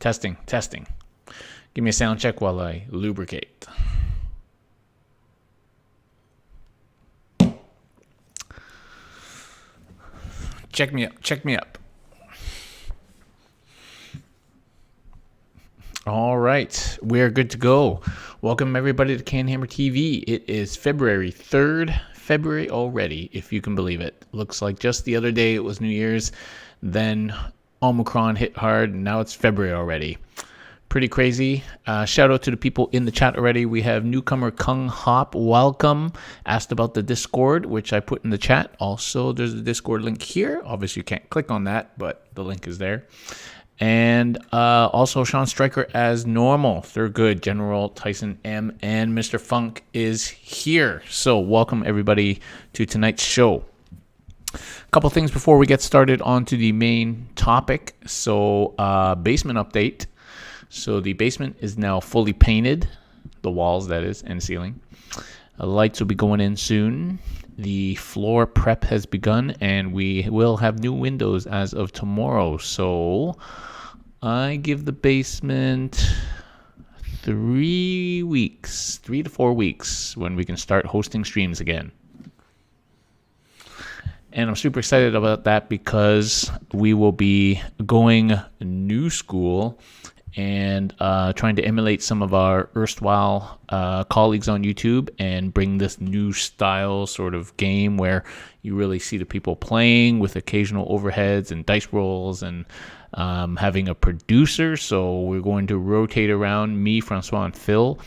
Testing. Give me a sound check while I lubricate. Check me up. All right, we're good to go. Welcome everybody to Canhammer TV. It is February 3rd. February already, if you can believe it. Looks like just the other day it was New Year's, then Omicron hit hard, and now it's February already. Pretty crazy. Shout out to the people in the chat already. We have newcomer Kung Hop, welcome. Asked about the Discord, which I put in the chat. Also, there's a Discord link here. Obviously, you can't click on that, but the link is there. And also Sean Stryker as normal. They're good. General Tyson M and Mr. Funk is here. So welcome everybody to tonight's show. A couple things before we get started onto the main topic. So basement update. So the basement is now fully painted. The walls, that is, and ceiling. Lights will be going in soon. The floor prep has begun, and we will have new windows as of tomorrow. So I give the basement 3 to 4 weeks, when we can start hosting streams again. And I'm super excited about that because we will be going new school and trying to emulate some of our erstwhile colleagues on YouTube and bring this new style sort of game where you really see the people playing with occasional overheads and dice rolls and having a producer. So we're going to rotate around me, Francois, and Phil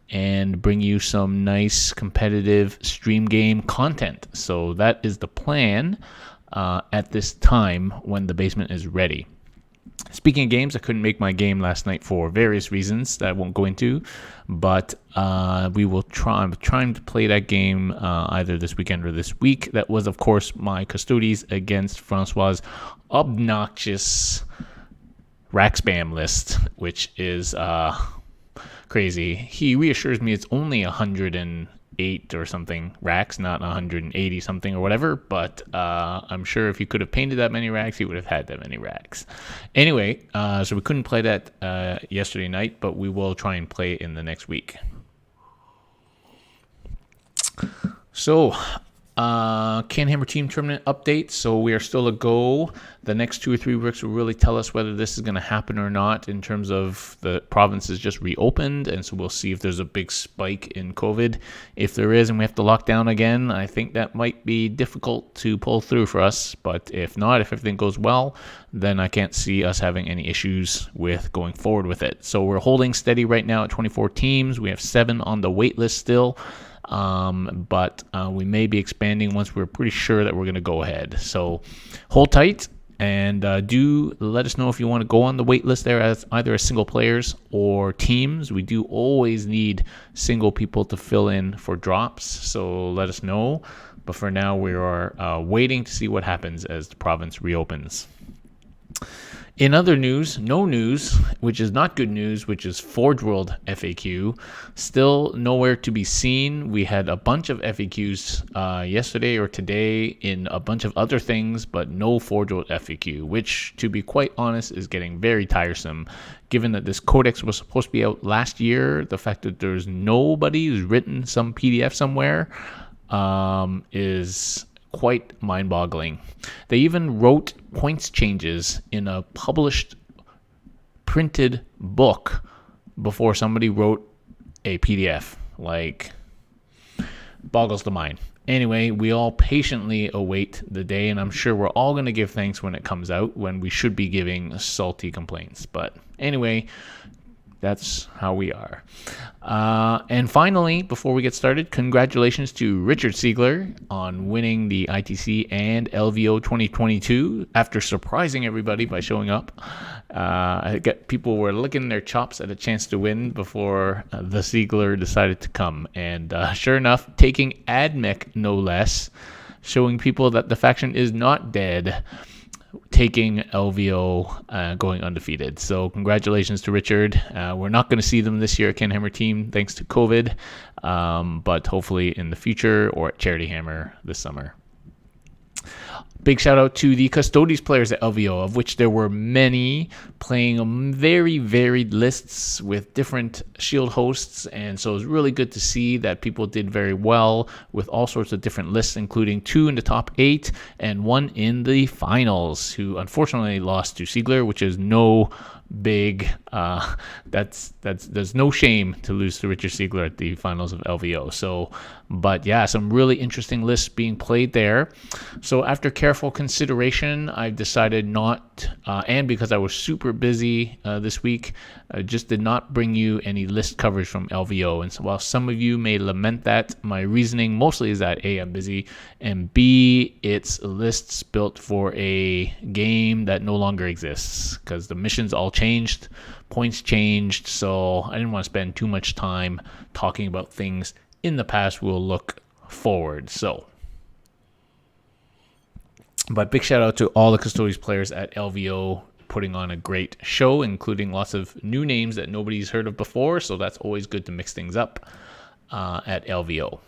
and bring you some nice competitive stream game content. So that is the plan at this time when the basement is ready. Speaking of games, I couldn't make my game last night for various reasons that I won't go into, but we will try. I'm trying to play that game either this weekend or this week. That was, of course, my Custodes against Francois' obnoxious rack spam list, which is crazy. He reassures me it's only 108 or something racks, not 180 something or whatever, but I'm sure if he could have painted that many racks, he would have had that many racks. Anyway, so we couldn't play that yesterday night, but we will try and play it in the next week. So, Canhammer Team Tournament update. So we are still a go. The next 2 or 3 weeks will really tell us whether this is going to happen or not in terms of the province is just reopened. And so we'll see if there's a big spike in COVID. If there is and we have to lock down again, I think that might be difficult to pull through for us. But if not, if everything goes well, then I can't see us having any issues with going forward with it. So we're holding steady right now at 24 teams. We have 7 on the wait list still. But we may be expanding once we're pretty sure that we're going to go ahead. So hold tight and do let us know if you want to go on the wait list there as either as single players or teams. We do always need single people to fill in for drops, so let us know. But for now, we are waiting to see what happens as the province reopens. In other news, no news, which is not good news, which is Forge World FAQ, still nowhere to be seen. We had a bunch of FAQs yesterday or today in a bunch of other things, but no Forge World FAQ, which, to be quite honest, is getting very tiresome. Given that this codex was supposed to be out last year, the fact that there's nobody who's written some PDF somewhere is quite mind-boggling. They even wrote points changes in a published printed book before somebody wrote a PDF. Like, boggles the mind. Anyway, we all patiently await the day, and I'm sure we're all going to give thanks when it comes out, when we should be giving salty complaints. But anyway, that's how we are. And finally, before we get started, congratulations to Richard Siegler on winning the ITC and LVO 2022 after surprising everybody by showing up. People were licking their chops at a chance to win before the Siegler decided to come. And sure enough, taking AdMech no less, showing people that the faction is not dead, taking LVO, going undefeated. So congratulations to Richard. We're not going to see them this year at Canhammer Team thanks to COVID, but hopefully in the future or at Charity Hammer this summer. Big shout out to the Custodes players at LVO, of which there were many, playing very varied lists with different shield hosts. And so it was really good to see that people did very well with all sorts of different lists, including 2 in the top 8 and 1 in the finals, who unfortunately lost to Siegler, which is no big there's no shame to lose to Richard Siegler at the finals of LVO. So, but yeah, some really interesting lists being played there. So after careful consideration, I've decided not, and because I was super busy this week, I just did not bring you any list coverage from LVO. And so while some of you may lament that, my reasoning mostly is that A, I'm busy, and B, it's lists built for a game that no longer exists, because the missions all changed, points changed, so I didn't want to spend too much time talking about things in the past. We'll look forward. But big shout out to all the Custodes players at LVO, putting on a great show, including lots of new names that nobody's heard of before, so that's always good to mix things up at LVO.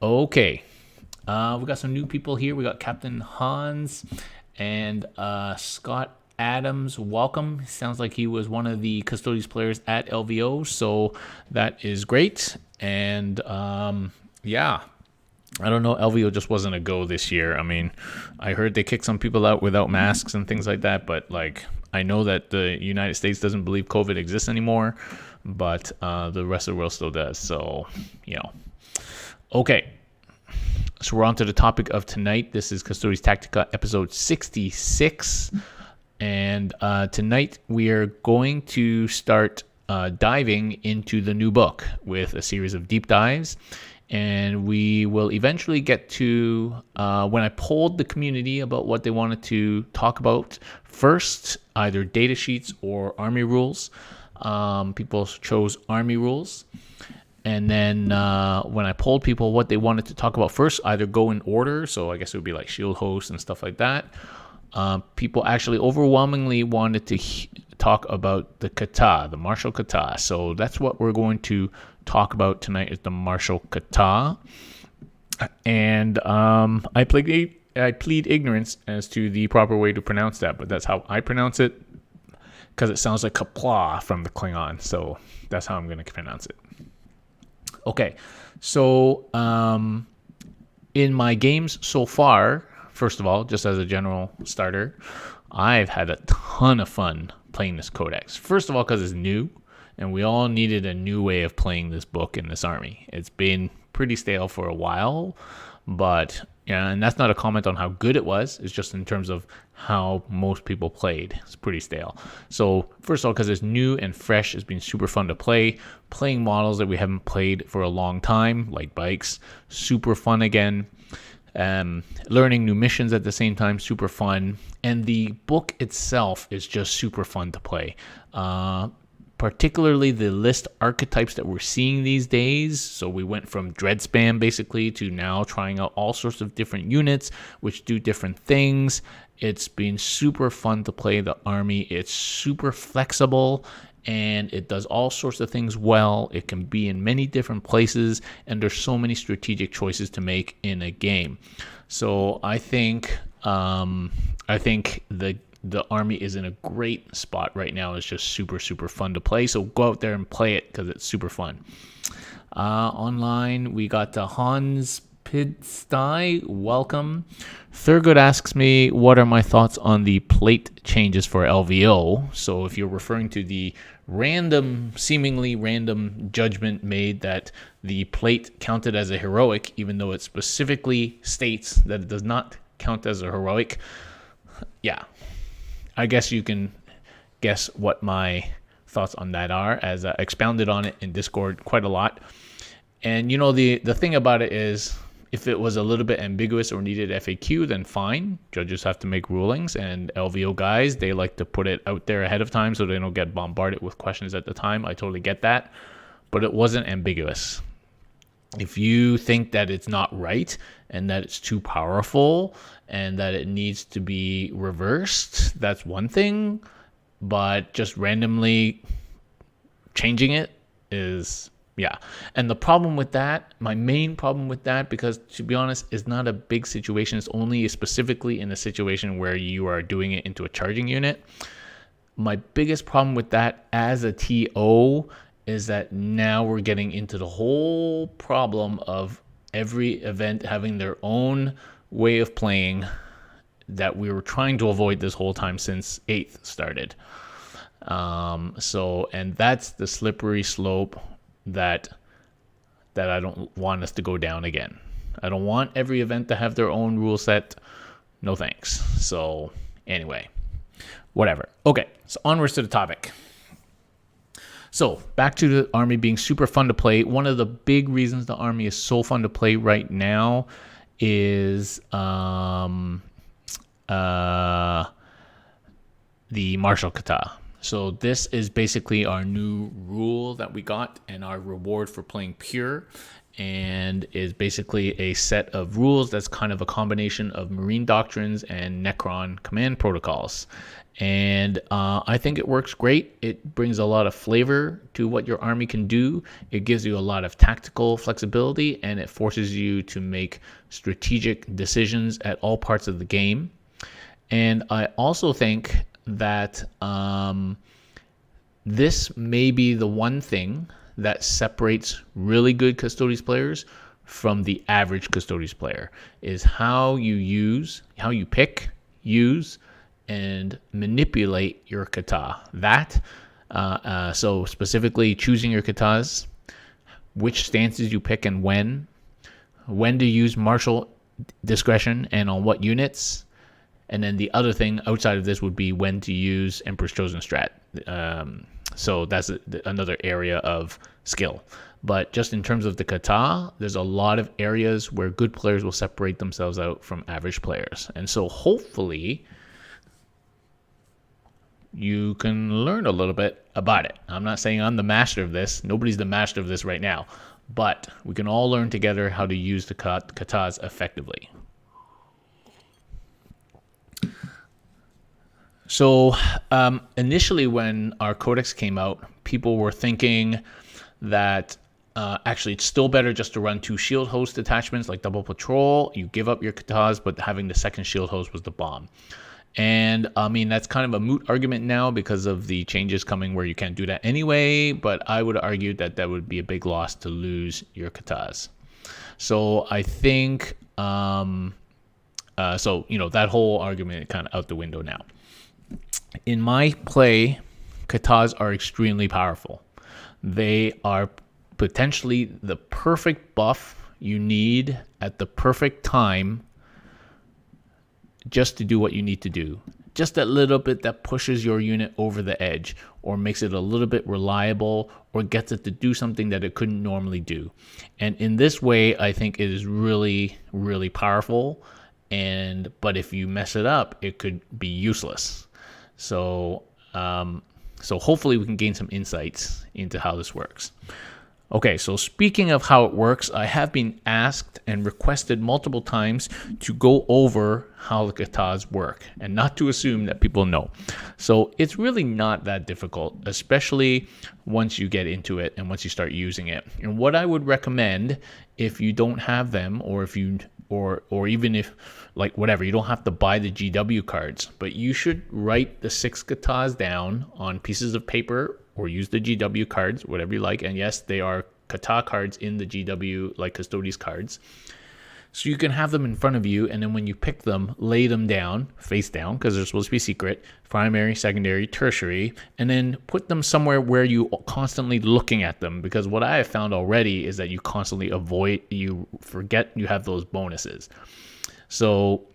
Okay, we got some new people here. We got Captain Hans and Scott Adams. Welcome. Sounds like he was one of the Custodes players at LVO, so that is great. And yeah, I don't know, LVO just wasn't a go this year. I mean, I heard they kicked some people out without masks and things like that, but like, I know that the United States doesn't believe COVID exists anymore, but the rest of the world still does. So, you know. Okay, so we're on to the topic of tonight. This is Custodes Tactica episode 66. And tonight we are going to start diving into the new book with a series of deep dives. And we will eventually get to, when I polled the community about what they wanted to talk about first, either data sheets or army rules. People chose army rules. And then when I polled people what they wanted to talk about first, either go in order, so I guess it would be like shield hosts and stuff like that. People actually overwhelmingly wanted to talk about the katah, the martial katah. So that's what we're going to talk about tonight, is the martial katah. And I plead ignorance as to the proper way to pronounce that, but that's how I pronounce it, because it sounds like kapla from the Klingon. So that's how I'm going to pronounce it. Okay, so in my games so far, first of all, just as a general starter, I've had a ton of fun playing this codex. First of all, because it's new, and we all needed a new way of playing this book in this army. It's been pretty stale for a while, but yeah, and that's not a comment on how good it was. It's just in terms of how most people played. It's pretty stale. So first of all, because it's new and fresh, it's been super fun to play. Playing models that we haven't played for a long time, like bikes, super fun again. Learning new missions at the same time, super fun. And the book itself is just super fun to play. Particularly the list archetypes that we're seeing these days. So we went from dread spam basically to now trying out all sorts of different units which do different things. It's been super fun to play the army. It's super flexible and it does all sorts of things well. It can be in many different places, and there's so many strategic choices to make in a game. So I think the army is in a great spot right now. It's just super, super fun to play. So go out there and play it because it's super fun. Online, we got Hans Pidsty. Welcome. Thurgood asks me, what are my thoughts on the plate changes for LVO? So if you're referring to the seemingly random judgment made that the plate counted as a heroic, even though it specifically states that it does not count as a heroic, yeah. I guess you can guess what my thoughts on that are, as I expounded on it in Discord quite a lot. And you know, the thing about it is, if it was a little bit ambiguous or needed FAQ, then fine. Judges have to make rulings, and LVO guys, they like to put it out there ahead of time so they don't get bombarded with questions at the time. I totally get that, but it wasn't ambiguous. If you think that it's not right and that it's too powerful and that it needs to be reversed, that's one thing, but just randomly changing it is Yeah. And the problem with that, my main problem with that, because to be honest, is not a big situation. It's only specifically in a situation where you are doing it into a charging unit. My biggest problem with that as a TO is that now we're getting into the whole problem of every event having their own way of playing that we were trying to avoid this whole time since 8th started. And that's the slippery slope that I don't want us to go down again. I don't want every event to have their own rule set. No thanks. So anyway, whatever. Okay, so onwards to the topic. So back to the army being super fun to play. One of the big reasons the army is so fun to play right now is the martial katah. So this is basically our new rule that we got and our reward for playing pure, and is basically a set of rules that's kind of a combination of marine doctrines and Necron command protocols. And I think it works great. It brings a lot of flavor to what your army can do. It gives you a lot of tactical flexibility, and it forces you to make strategic decisions at all parts of the game. And I also think that this may be the one thing that separates really good Custodes players from the average Custodes player, is how you pick, use, and manipulate your katah. So specifically choosing your katahs, which stances you pick and when to use martial discretion and on what units. And then the other thing outside of this would be when to use Emperor's Chosen strat. So that's another area of skill. But just in terms of the katah, there's a lot of areas where good players will separate themselves out from average players. And so hopefully you can learn a little bit about it. I'm not saying I'm the master of this. Nobody's the master of this right now. But we can all learn together how to use the katahs effectively. So initially when our codex came out, people were thinking that actually it's still better just to run 2 shield host attachments like double patrol. You give up your katahs, but having the second shield host was the bomb. And I mean, that's kind of a moot argument now because of the changes coming where you can't do that anyway. But I would argue that that would be a big loss to lose your katahs. So I think, that whole argument kind of out the window now. In my play, katahs are extremely powerful. They are potentially the perfect buff you need at the perfect time just to do what you need to do. Just that little bit that pushes your unit over the edge or makes it a little bit reliable or gets it to do something that it couldn't normally do. And in this way, I think it is really, really powerful. But if you mess it up, it could be useless. So hopefully we can gain some insights into how this works. Okay, so speaking of how it works, I have been asked and requested multiple times to go over how the katahs work and not to assume that people know. So it's really not that difficult, especially once you get into it and once you start using it. And what I would recommend, if you don't have them, or if you or even if, like, whatever, you don't have to buy the GW cards, but you should write the 6 katahs down on pieces of paper or use the GW cards, whatever you like. And yes, they are katah cards in the GW, like Custodes cards. So you can have them in front of you, and then when you pick them, lay them down, face down, because they're supposed to be secret, primary, secondary, tertiary, and then put them somewhere where you constantly looking at them, because what I have found already is that you constantly you forget you have those bonuses. So,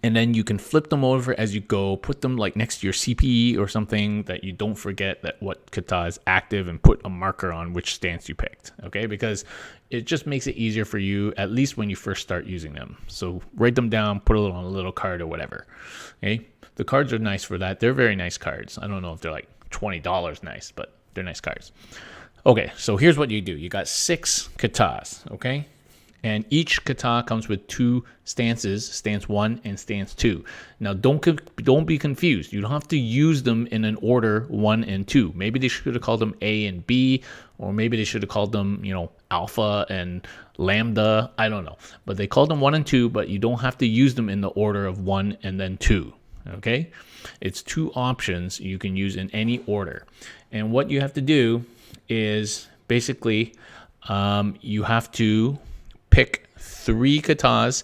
and then you can flip them over as you go, put them like next to your CPE or something that you don't forget that what katah is active, and put a marker on which stance you picked, okay? Because it just makes it easier for you, at least when you first start using them. So write them down, put it on a little card or whatever, okay? The cards are nice for that. They're very nice cards. I don't know if they're like $20 nice, but they're nice cards. Okay, so here's what you do. You got 6 katahs, okay? And each katah comes with 2 stances, stance 1 and stance 2. Now, don't be confused. You don't have to use them in an order 1 and 2. Maybe they should have called them A and B, or maybe they should have called them, alpha and lambda. I don't know. But they called them 1 and 2, but you don't have to use them in the order of 1 and then 2. Okay? It's 2 options you can use in any order. And what you have to do is basically you have to pick 3 katahs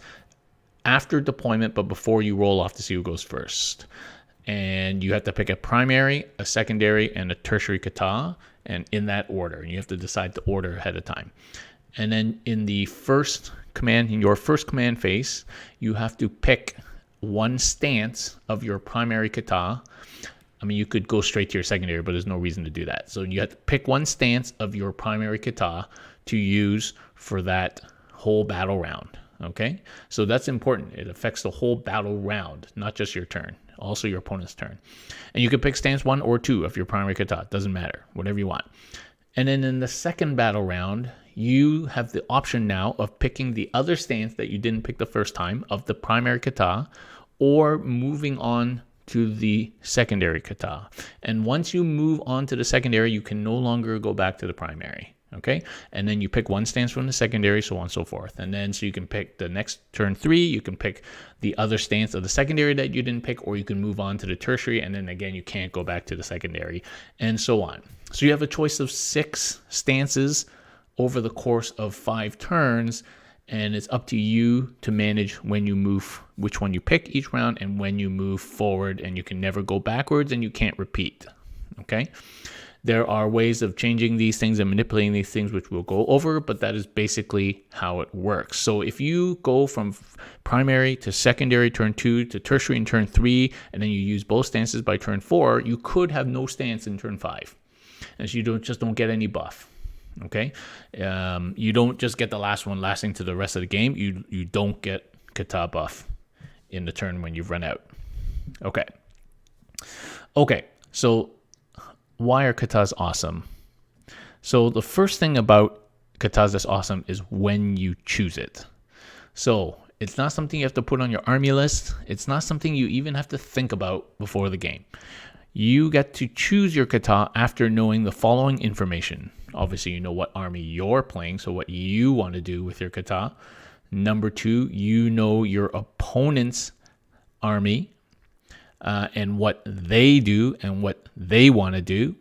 after deployment, but before you roll off to see who goes first. And you have to pick a primary, a secondary, and a tertiary katah, and in that order. You have to decide the order ahead of time. And then in your first command phase, you have to pick 1 stance of your primary katah. I mean, you could go straight to your secondary, but there's no reason to do that. So you have to pick 1 stance of your primary katah to use for that whole battle round. Okay, so that's important. It affects the whole battle round, not just your turn, also your opponent's turn. And you can pick stance 1 or 2 of your primary katah. Doesn't matter, whatever you want. And then in the second battle round, you have the option now of picking the other stance that you didn't pick the first time of the primary katah, or moving on to the secondary katah. And once you move on to the secondary, you can no longer go back to the primary. Okay, and then you pick 1 stance from the secondary, so on and so forth. And then so you can pick the next turn 3, you can pick the other stance of the secondary that you didn't pick, or you can move on to the tertiary, and then again you can't go back to the secondary, and so on. So you have a choice of 6 stances over the course of 5 turns, and it's up to you to manage when you move, which one you pick each round, and when you move forward, and you can never go backwards, and you can't repeat. Okay. There are ways of changing these things and manipulating these things, which we'll go over, but that is basically how it works. So if you go from primary to secondary turn 2 to tertiary in turn 3, and then you use both stances by turn 4, you could have no stance in turn 5. And so you don't get any buff. Okay? You don't just get the last one lasting to the rest of the game. You don't get katah buff in the turn when you've run out. Okay, so why are katahs awesome? So the first thing about katahs that's awesome is when you choose it. So it's not something you have to put on your army list. It's not something you even have to think about before the game. You get to choose your katah after knowing the following information. Obviously, you know what army you're playing, so what you want to do with your katah. Number 2, you know your opponent's army, and what they do and what they want to do.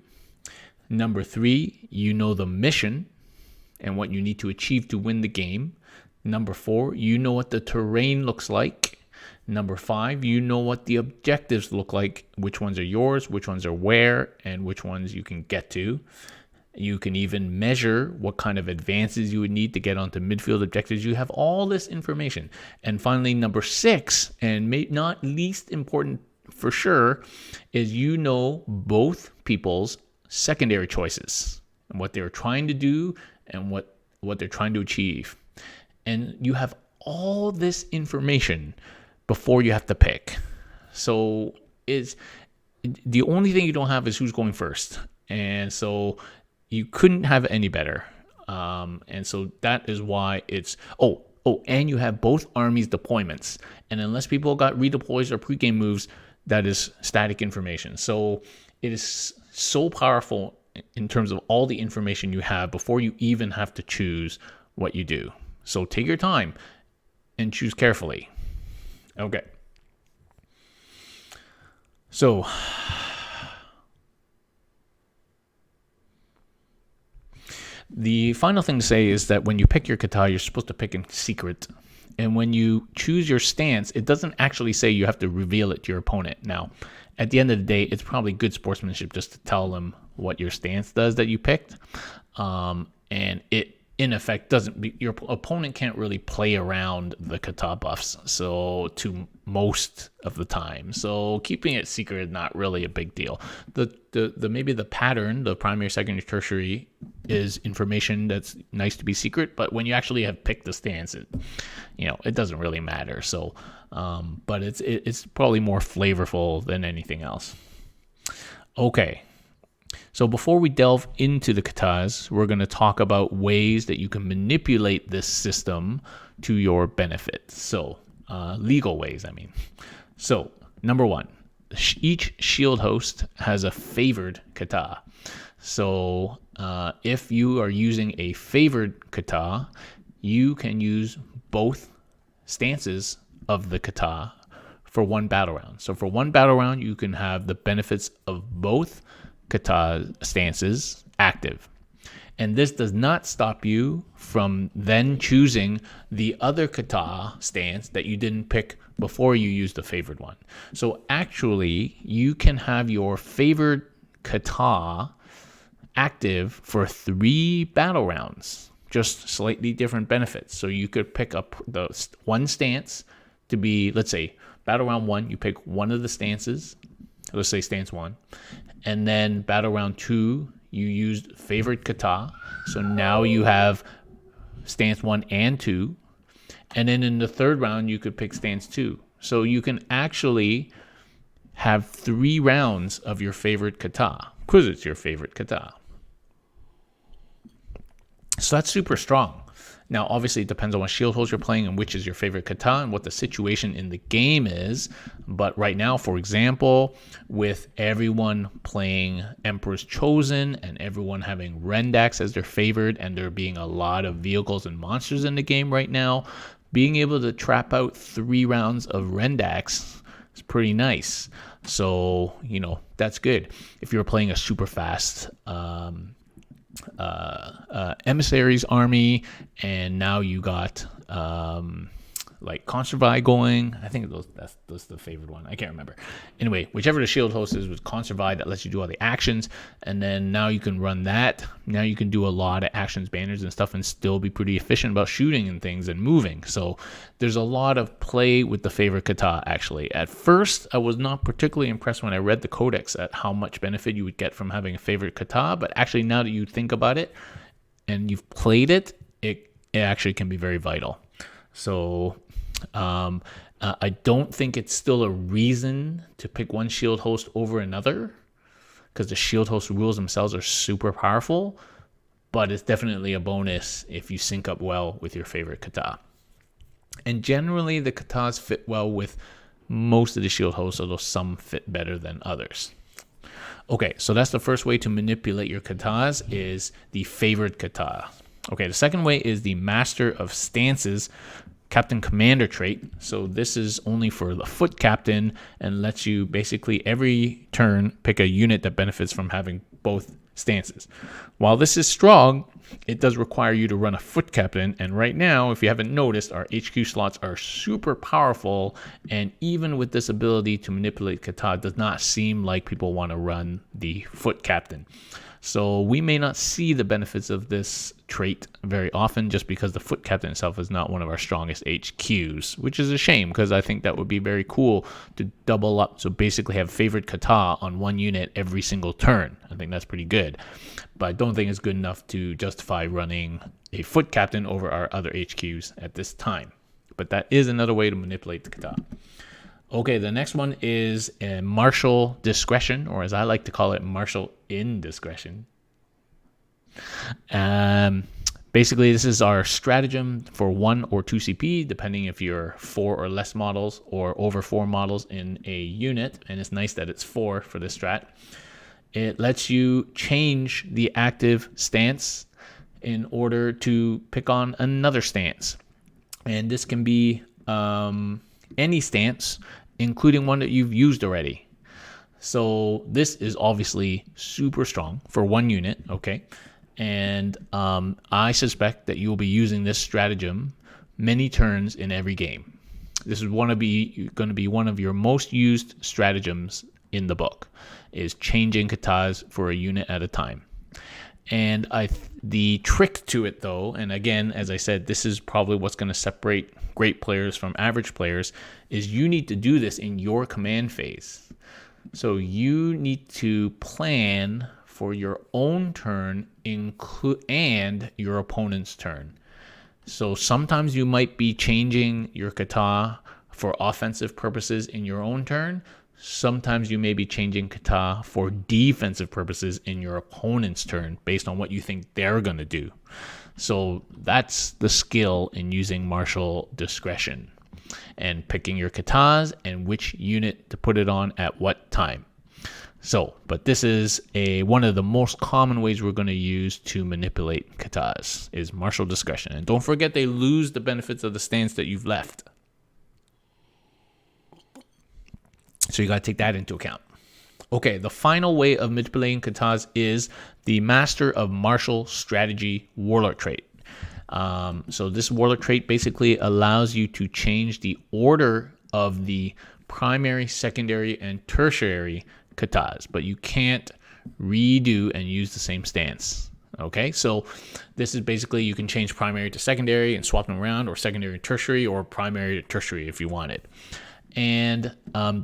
Number 3, you know the mission and what you need to achieve to win the game. Number 4, you know what the terrain looks like. Number 5, you know what the objectives look like, which ones are yours, which ones are where, and which ones you can get to. You can even measure what kind of advances you would need to get onto midfield objectives. You have all this information. And finally, number 6, and not least important for sure, is you know both people's secondary choices and what they're trying to do and what they're trying to achieve. And you have all this information before you have to pick. So the only thing you don't have is who's going first. And so you couldn't have it any better. And so that is why it's... Oh, and you have both armies' deployments. And unless people got redeploys or pregame moves, that is static information. So it is so powerful in terms of all the information you have before you even have to choose what you do. So take your time and choose carefully. Okay. So the final thing to say is that when you pick your katah, you're supposed to pick in secret. And when you choose your stance, it doesn't actually say you have to reveal it to your opponent. Now, at the end of the day, it's probably good sportsmanship just to tell them what your stance does that you picked. And it, in effect, your opponent can't really play around the katah buffs to most of the time. So keeping it secret is not really a big deal. Maybe the pattern, the primary, secondary, tertiary, is information that's nice to be secret, but when you actually have picked the stance, it doesn't really matter. So, but it's probably more flavorful than anything else. Okay, So before we delve into the katahs, we're going to talk about ways that you can manipulate this system to your benefit. So legal ways, I mean. So number one, each shield host has a favored katah. So if you are using a favored katah, you can use both stances of the katah for one battle round. So for one battle round, you can have the benefits of both katah stances active. And this does not stop you from then choosing the other katah stance that you didn't pick before you used the favored one. So actually, you can have your favored katah active for 3 battle rounds, just slightly different benefits. So you could pick up the one stance to be, let's say, battle round 1, you pick one of the stances, let's say stance 1, and then battle round 2, you used favorite katah. So now you have stance 1 and 2. And then in the third round, you could pick stance 2. So you can actually have 3 rounds of your favorite katah because it's your favorite katah. So that's super strong. Now, obviously, it depends on what shield host you're playing and which is your favorite katah and what the situation in the game is. But right now, for example, with everyone playing Emperor's Chosen and everyone having Rendax as their favorite and there being a lot of vehicles and monsters in the game right now, being able to trap out 3 rounds of Rendax is pretty nice. So, that's good. If you're playing a super fast emissaries army and now you got like Conservai going. I think that's the favorite one. I can't remember. Anyway, whichever the shield host is with Conservai, that lets you do all the actions, and then now you can run that. Now you can do a lot of actions, banners, and stuff, and still be pretty efficient about shooting and things and moving. So there's a lot of play with the favorite katah. Actually, at first I was not particularly impressed when I read the codex at how much benefit you would get from having a favorite katah, but actually now that you think about it and you've played it, it actually can be very vital. So I don't think it's still a reason to pick one shield host over another because the shield host rules themselves are super powerful, but it's definitely a bonus if you sync up well with your favorite katah. And generally, the katahs fit well with most of the shield hosts, although some fit better than others. Okay, so that's the first way to manipulate your katahs is the favorite katah. Okay, the second way is the Master of Stances Captain Commander trait. So this is only for the foot captain and lets you basically every turn pick a unit that benefits from having both stances. While this is strong, it does require you to run a foot captain, and right now, if you haven't noticed, our HQ slots are super powerful, and even with this ability to manipulate katah, it does not seem like people want to run the foot captain. So we may not see the benefits of this trait very often just because the foot captain itself is not one of our strongest HQs, which is a shame because I think that would be very cool to double up. So basically have favorite katah on one unit every single turn. I think that's pretty good. But I don't think it's good enough to justify running a foot captain over our other HQs at this time. But that is another way to manipulate the katah. Okay, the next one is martial discretion, or as I like to call it, martial indiscretion. Basically, this is our stratagem for 1 or 2 CP, depending if you're 4 or less models or over 4 models in a unit. And it's nice that it's 4 for this strat. It lets you change the active stance in order to pick on another stance. And this can be any stance, including one that you've used already. So this is obviously super strong for one unit, okay? And I suspect that you will be using this stratagem many turns in every game. This is going to be one of your most used stratagems in the book, is changing katahs for a unit at a time. And the trick to it, though, and again, as I said, this is probably what's going to separate great players from average players, is you need to do this in your command phase. So you need to plan for your own turn and your opponent's turn. So sometimes you might be changing your katah for offensive purposes in your own turn. sometimes you may be changing katah for defensive purposes in your opponent's turn based on what you think they're going to do. So that's the skill in using martial discretion and picking your katahs and which unit to put it on at what time. So, but this is one of the most common ways we're going to use to manipulate katahs is martial discretion. And don't forget, they lose the benefits of the stance that you've left. So you got to take that into account. Okay, the final way of manipulating katahs is the Master of Martial Strategy Warlord trait. So this warlord trait basically allows you to change the order of the primary, secondary, and tertiary katahs, but you can't redo and use the same stance. Okay, so this is basically you can change primary to secondary and swap them around, or secondary to tertiary, or primary to tertiary if you want it. And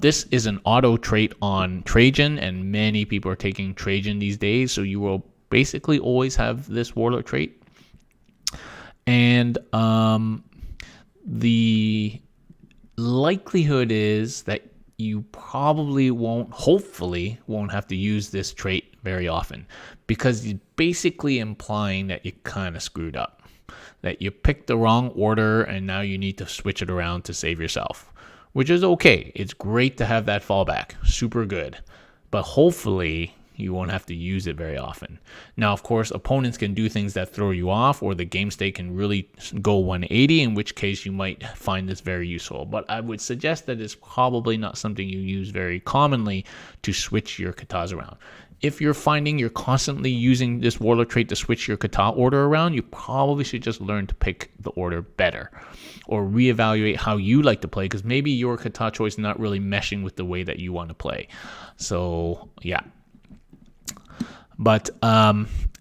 this is an auto trait on Trajan, and many people are taking Trajan these days, so you will basically always have this warlord trait. And the likelihood is that you probably hopefully won't have to use this trait very often, because it's basically implying that you kind of screwed up, that you picked the wrong order and now you need to switch it around to save yourself, which is okay. It's great to have that fallback, super good, but hopefully you won't have to use it very often. Now, of course, opponents can do things that throw you off, or the game state can really go 180, in which case you might find this very useful. But I would suggest that it's probably not something you use very commonly to switch your katahs around. If you're finding you're constantly using this warlord trait to switch your katah order around, you probably should just learn to pick the order better, or reevaluate how you like to play, because maybe your katah choice is not really meshing with the way that you want to play. So, yeah. But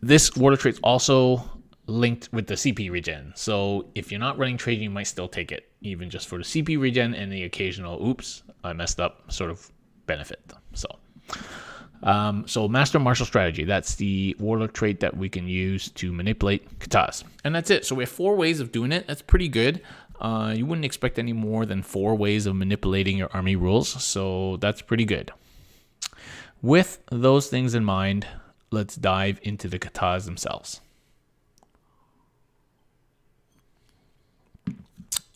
this warlord trait is also linked with the CP regen. So if you're not running Trajan, you might still take it, even just for the CP regen and the occasional, oops, I messed up, sort of benefit. So Master Martial Strategy, that's the warlord trait that we can use to manipulate katahs. And that's it. So we have 4 ways of doing it. That's pretty good. You wouldn't expect any more than 4 ways of manipulating your army rules. So that's pretty good. With those things in mind, let's dive into the katahs themselves.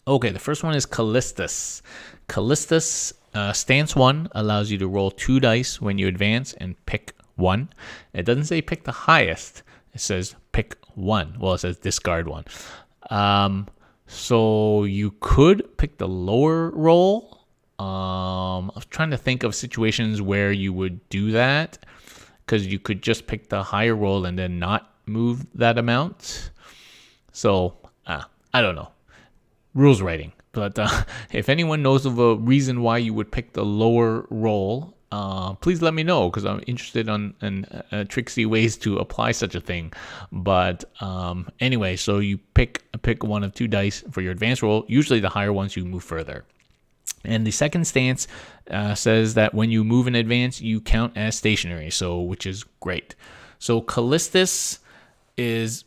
Okay, the first one is Callistus. Callistus, stance 1 allows you to roll 2 dice when you advance and pick 1. It doesn't say pick the highest. It says pick 1. Well, it says discard 1. So you could pick the lower roll. I was trying to think of situations where you would do that, because you could just pick the higher roll and then not move that amount. So, I don't know. Rules writing. But if anyone knows of a reason why you would pick the lower roll, please let me know, because I'm interested in tricksy ways to apply such a thing. But anyway, so you pick one of 2 dice for your advance roll. Usually the higher ones you move further. And the second stance says that when you move in advance, you count as stationary, which is great. So Callistus is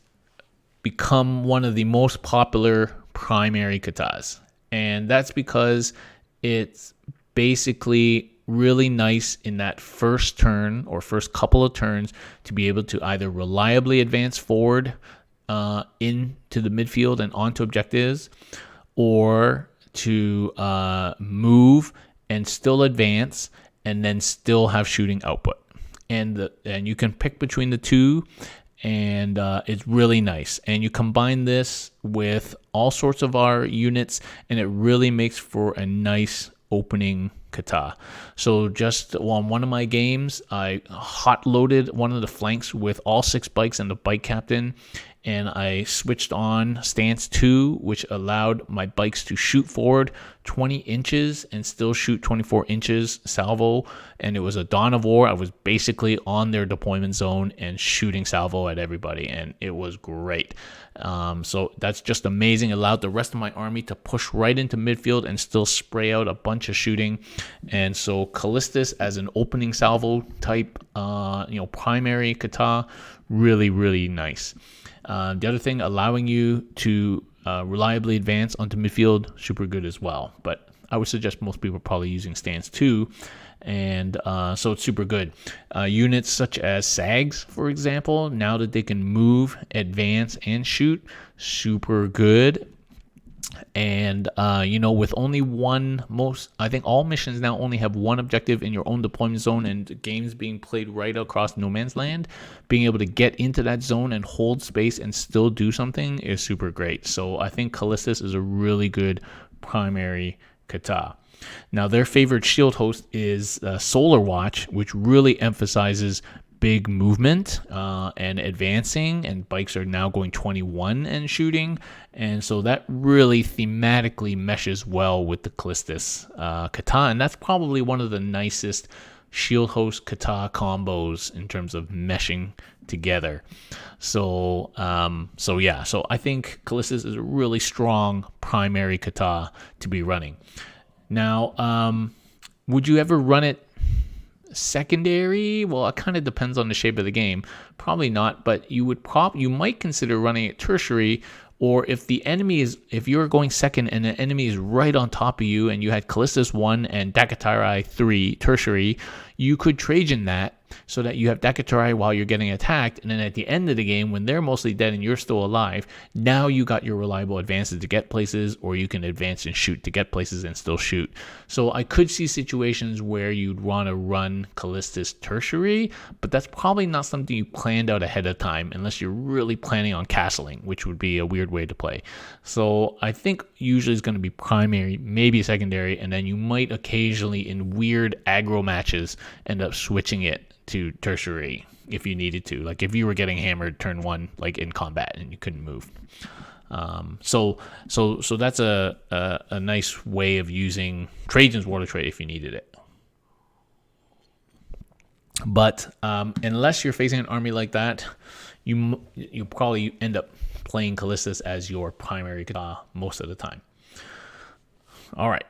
become one of the most popular primary katahs. And that's because it's basically really nice in that first turn or first couple of turns to be able to either reliably advance forward into the midfield and onto objectives, or to move and still advance and then still have shooting output. And you can pick between the two, and it's really nice. And you combine this with all sorts of our units, and it really makes for a nice opening katah. So just on one of my games, I hot loaded one of the flanks with all 6 bikes and the bike captain, and I switched on stance 2, which allowed my bikes to shoot forward 20 inches and still shoot 24 inches salvo. And it was a dawn of war. I was basically on their deployment zone and shooting salvo at everybody, and it was great. So that's just amazing. It allowed the rest of my army to push right into midfield and still spray out a bunch of shooting. And so Callistus as an opening salvo type, primary katah, really, really nice. The other thing, allowing you to reliably advance onto midfield, super good as well. But I would suggest most people are probably using stance 2. And so it's super good. Units such as SAGs, for example, now that they can move, advance, and shoot, super good. And with only one, I think all missions now only have one objective in your own deployment zone, and games being played right across no man's land, being able to get into that zone and hold space and still do something is super great. So I think Callistus is a really good primary katah. Now their favorite shield host is Solar Watch, which really emphasizes big movement and advancing, and bikes are now going 21 and shooting, and so that really thematically meshes well with the Callistus katah, and that's probably one of the nicest shield host katah combos in terms of meshing together. So I think Callistus is a really strong primary katah to be running. Now, would you ever run it secondary? Well, it kind of depends on the shape of the game. Probably not, but you might consider running it tertiary, or if you're going second and the enemy is right on top of you and you had Callistus 1 and Dacatarai 3 tertiary, you could Trajan that so that you have Dacatarai while you're getting attacked, and then at the end of the game, when they're mostly dead and you're still alive, now you got your reliable advances to get places, or you can advance and shoot to get places and still shoot. So I could see situations where you'd want to run Callistus tertiary, but that's probably not something you planned out ahead of time unless you're really planning on castling, which would be a weird way to play. So I think usually it's going to be primary, maybe secondary, and then you might occasionally in weird aggro matches end up switching it to tertiary if you needed to, like if you were getting hammered turn 1 like in combat and you couldn't move. So that's a nice way of using Trajan's Water Trade if you needed it. But unless you're facing an army like that, you probably end up playing Callistus as your primary katah most of the time. All right.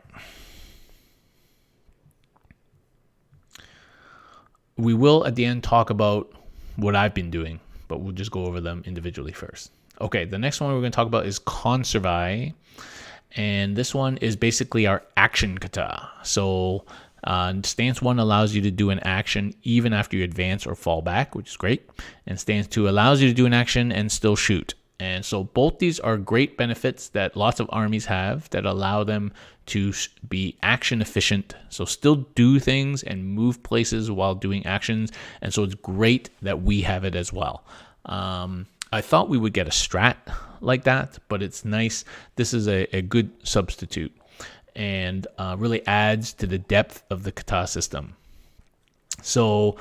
We will at the end talk about what I've been doing, but we'll just go over them individually first. Okay, the next one we're going to talk about is Conservai, and this one is basically our action katah. So stance 1 allows you to do an action even after you advance or fall back, which is great, and stance 2 allows you to do an action and still shoot. And so both these are great benefits that lots of armies have that allow them to be action efficient, so still do things and move places while doing actions. And so it's great that we have it as well. I thought we would get a strat like that, but it's nice. This is a good substitute and really adds to the depth of the katah system. So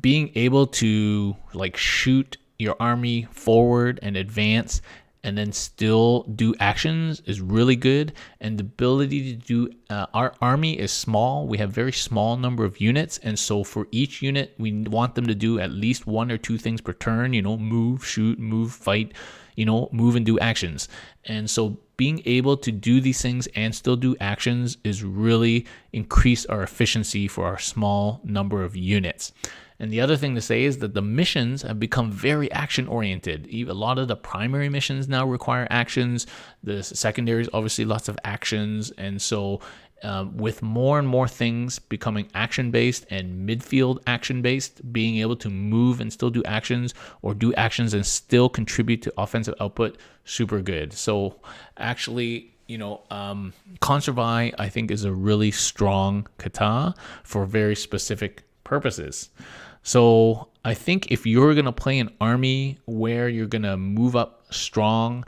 being able to like shoot your army forward and advance and then still do actions is really good. And the ability to do our army is small. We have very small number of units, and so for each unit we want them to do at least 1 or 2 things per turn, move, shoot, move, fight, move and do actions. And so being able to do these things and still do actions is really increase our efficiency for our small number of units. And the other thing to say is that the missions have become very action-oriented. A lot of the primary missions now require actions. The secondaries, obviously, lots of actions. And so with more and more things becoming action-based and midfield action-based, being able to move and still do actions, or do actions and still contribute to offensive output, super good. So actually, Conservai, I think, is a really strong katah for very specific purposes. So I think if you're going to play an army where you're going to move up strong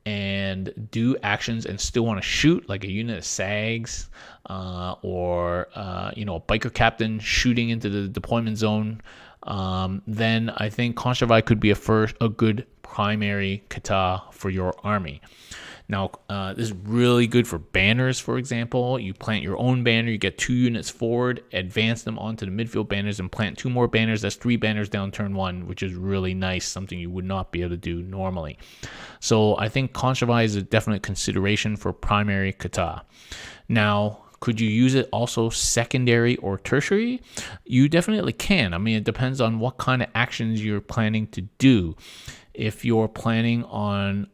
and do actions and still want to shoot, like a unit of SAGs or a biker captain shooting into the deployment zone, then I think Conservai could be a good primary katah for your army. Now, this is really good for banners, for example. You plant your own banner, you get 2 units forward, advance them onto the midfield banners, and plant 2 more banners. That's 3 banners down turn 1, which is really nice, something you would not be able to do normally. So I think Conservai is a definite consideration for primary katah. Now, Could you use it also secondary or tertiary? You definitely can. I mean, it depends on what kind of actions you're planning to do. If you're planning on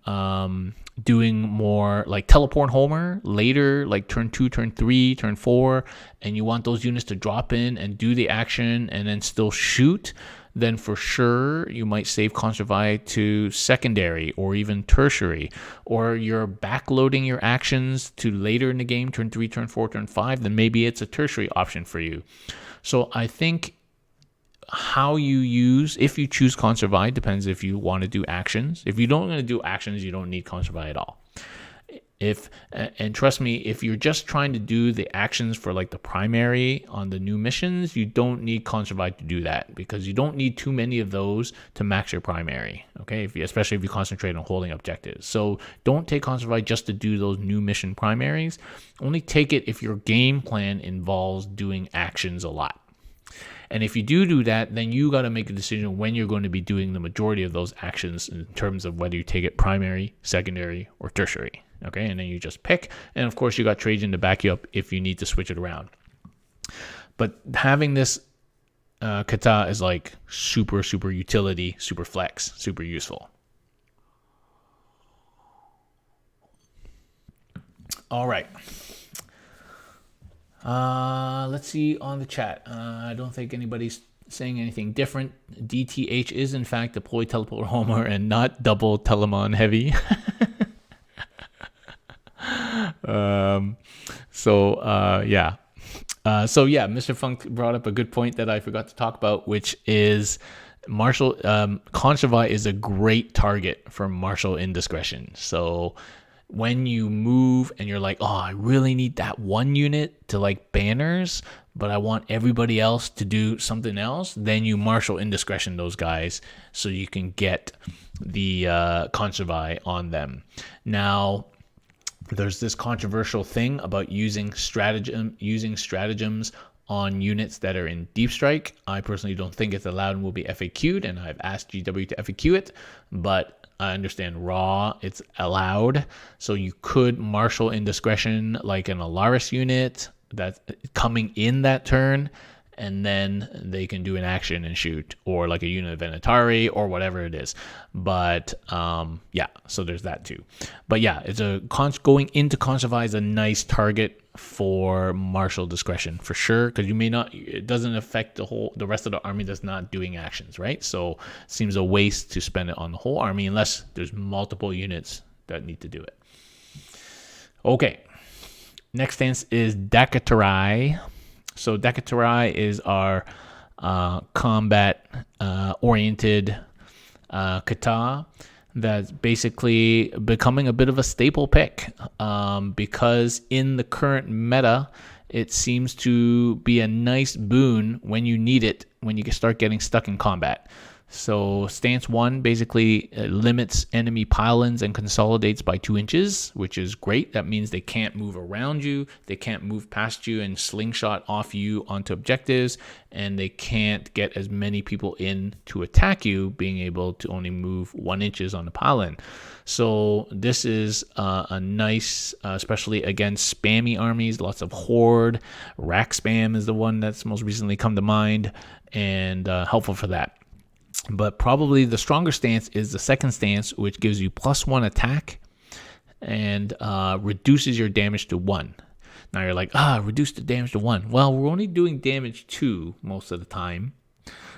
doing more like teleport Homer later, like turn 2, turn 3, turn 4, and you want those units to drop in and do the action and then still shoot, then for sure you might save Conservai to secondary or even tertiary. Or you're backloading your actions to later in the game, turn 3, turn 4, turn 5, then maybe it's a tertiary option for you. So I think how you use, if you choose Conservai, depends if you want to do actions. If you don't want to do actions, you don't need Conservai at all. And trust me, if you're just trying to do the actions for like the primary on the new missions, you don't need Conservai to do that, because you don't need too many of those to max your primary, okay? Especially if you concentrate on holding objectives. So don't take Conservai just to do those new mission primaries. Only take it if your game plan involves doing actions a lot. And if you do that, then you got to make a decision when you're going to be doing the majority of those actions in terms of whether you take it primary, secondary, or tertiary. Okay, and then you just pick. And of course, you got Trajan to back you up if you need to switch it around. But having this katah is like super, super utility, super flex, super useful. All right. Let's see on the chat. I don't think anybody's saying anything different. DTH is in fact deploy teleport Homer and not double Telemon heavy. Mr. Funk brought up a good point that I forgot to talk about, which is Conservai is a great target for martial indiscretion. So when you move and you're like, oh, I really need that one unit to like banners, but I want everybody else to do something else, then you martial indiscretion those guys so you can get the Conservai on them. Now, there's this controversial thing about using stratagems on units that are in deep strike. I personally don't think it's allowed and will be FAQ'd, and I've asked GW to FAQ it, but I understand raw it's allowed. So you could martial indiscretion like an Alaris unit that's coming in that turn, and then they can do an action and shoot, or like a unit of Dacatarai or whatever it is. But so there's that too. But yeah, it's going into Conservai is a nice target for martial discretion for sure, because it doesn't affect the rest of the army that's not doing actions, right? So it seems a waste to spend it on the whole army unless there's multiple units that need to do it. Okay, next stance is Dacatarai. So Dacatarai is our combat oriented katah that's basically becoming a bit of a staple pick because in the current meta, it seems to be a nice boon when you need it, when you start getting stuck in combat. So stance 1 basically limits enemy pile-ins and consolidates by 2 inches, which is great. That means they can't move around you, they can't move past you and slingshot off you onto objectives, and they can't get as many people in to attack you, being able to only move 1 inches on the pile-in. So this is a nice, especially against spammy armies, lots of horde. Rack spam is the one that's most recently come to mind, and helpful for that. But probably the stronger stance is the second stance, which gives you +1 attack and reduces your damage to 1. Now you're like, reduce the damage to 1. Well, we're only doing damage 2 most of the time.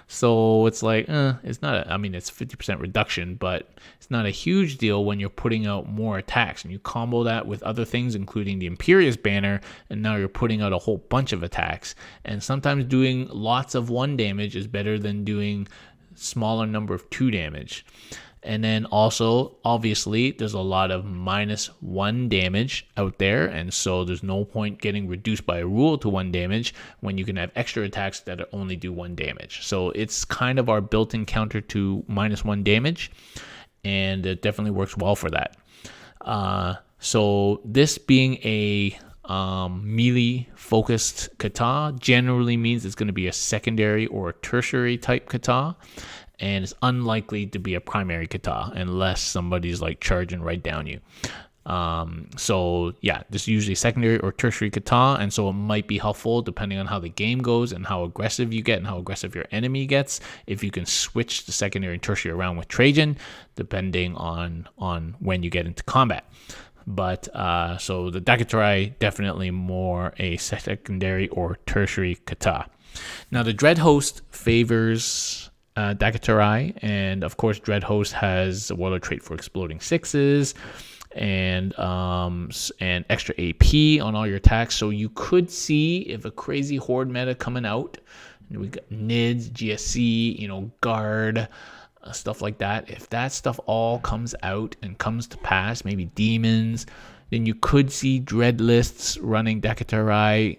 So it's like, it's not, it's 50% reduction, but it's not a huge deal when you're putting out more attacks. And you combo that with other things, including the Imperious banner, and now you're putting out a whole bunch of attacks. And sometimes doing lots of 1 damage is better than doing smaller number of 2 damage. And then also, obviously, there's a lot of -1 damage out there, and so there's no point getting reduced by a rule to 1 damage when you can have extra attacks that only do 1 damage. So it's kind of our built-in counter to -1 damage, and it definitely works well for that. So this being a melee-focused katah generally means it's going to be a secondary or a tertiary type katah, and it's unlikely to be a primary katah unless somebody's like charging right down you. So yeah, this is usually secondary or tertiary katah, and so it might be helpful depending on how the game goes and how aggressive you get and how aggressive your enemy gets, if you can switch the secondary and tertiary around with Trajan, depending on when you get into combat. But so the Dacatarai, definitely more a secondary or tertiary katah. Now the Dread Host favors Dacatarai, and of course Dread Host has a warlord trait for exploding sixes and extra AP on all your attacks. So you could see if a crazy horde meta coming out, we got NIDS, GSC, guard, stuff like that. If that stuff all comes out and comes to pass, maybe demons, then you could see dread lists running Dacatarai,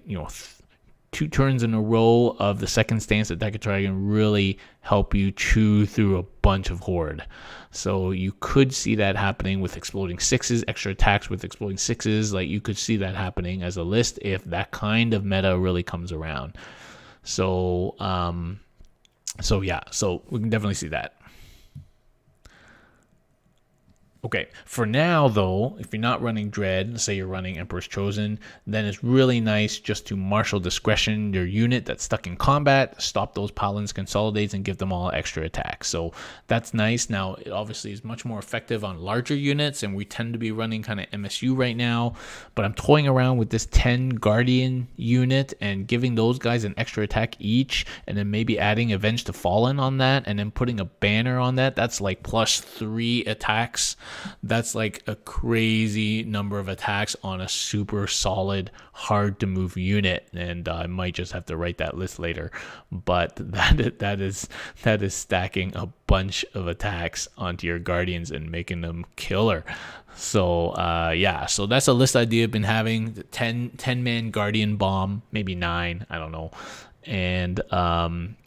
2 turns in a row of the second stance of Dacatarai can really help you chew through a bunch of horde. So you could see that happening with exploding sixes, extra attacks with exploding sixes. Like you could see that happening as a list if that kind of meta really comes around. So yeah, so we can definitely see that. Okay, for now though, if you're not running Dread, say you're running Emperor's Chosen, then it's really nice just to martial discretion your unit that's stuck in combat, stop those Paladins Consolidates and give them all extra attacks. So that's nice. Now, it obviously is much more effective on larger units, and we tend to be running kind of MSU right now, but I'm toying around with this 10 Guardian unit and giving those guys an extra attack each, and then maybe adding Avenge the Fallen on that, and then putting a banner on that. That's like +3 attacks. That's like a crazy number of attacks on a super solid, hard to move unit, and I might just have to write that list later. But that is stacking a bunch of attacks onto your Guardians and making them killer. So yeah, so that's a list idea I've been having. The 10-man Guardian bomb, maybe 9, I don't know, and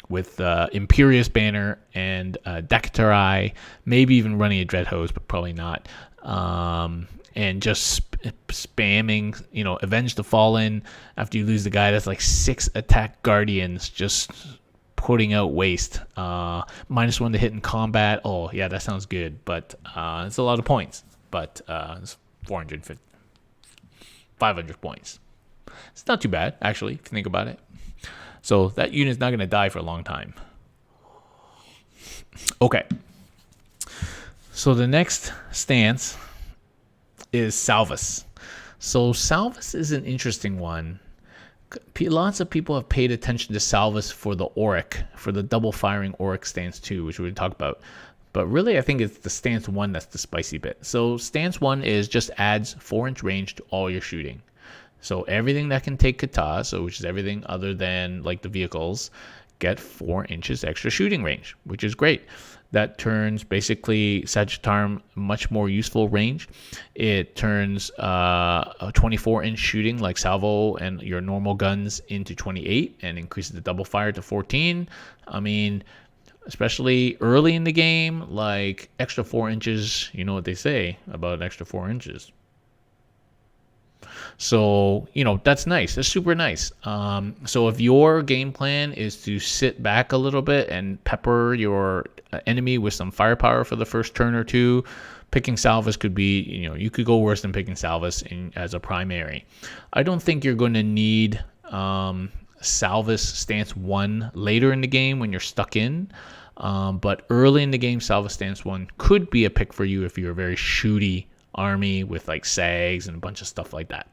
with Imperious Banner and Dacatarai, maybe even running a Dread Host, but probably not. And just spamming, Avenge the Fallen after you lose the guy. That's like 6 attack Guardians, just putting out waste. -1 to hit in combat. Oh, yeah, that sounds good, but it's a lot of points. But it's 450, 500 points. It's not too bad, actually, if you think about it. So that unit's not going to die for a long time. Okay. So the next stance is Salvus. So Salvus is an interesting one. Lots of people have paid attention to Salvus for the Auric, for the double firing Auric stance 2, which we're going to talk about. But really, I think it's the stance 1 that's the spicy bit. So stance 1 is just adds 4-inch range to all your shooting. So everything that can take katah, so which is everything other than like the vehicles, get 4 inches extra shooting range, which is great. That turns basically Sagittarum much more useful range. It turns a 24-inch shooting like Salvo and your normal guns into 28 and increases the double fire to 14. I mean, especially early in the game, like extra 4 inches, you know what they say about an extra 4 inches. So, that's nice. That's super nice. So if your game plan is to sit back a little bit and pepper your enemy with some firepower for the first turn or two, picking Salvus could be, you could go worse than picking Salvus as a primary. I don't think you're going to need Salvus stance 1 later in the game when you're stuck in. But early in the game, Salvus stance 1 could be a pick for you if you're a very shooty army with like sags and a bunch of stuff like that.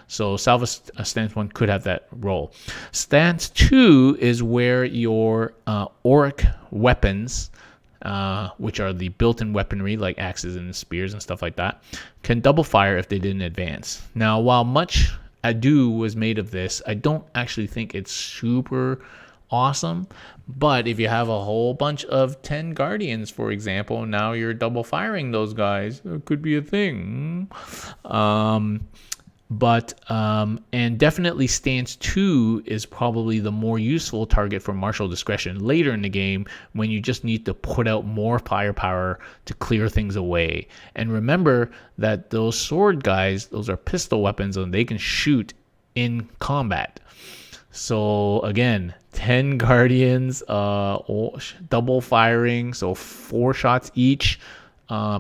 So Salvus stance 1 could have that role. Stance 2 is where your Auric weapons, which are the built-in weaponry like axes and spears and stuff like that, can double fire if they didn't advance. Now, while much ado was made of this, I don't actually think it's super awesome. But if you have a whole bunch of 10 Guardians, for example, now you're double firing those guys. It could be a thing. And definitely stance 2 is probably the more useful target for martial discretion later in the game when you just need to put out more firepower to clear things away. And remember that those sword guys, those are pistol weapons and they can shoot in combat. So again, 10 Guardians, double firing, so 4 shots each.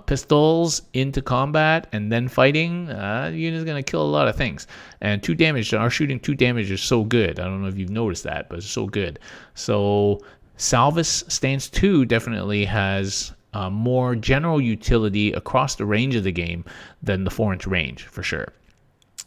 pistols into combat and then fighting, unit's going to kill a lot of things. And 2 damage, our shooting 2 damage is so good. I don't know if you've noticed that, but it's so good. So Salvus Stance 2 definitely has more general utility across the range of the game than the 4-inch range, for sure.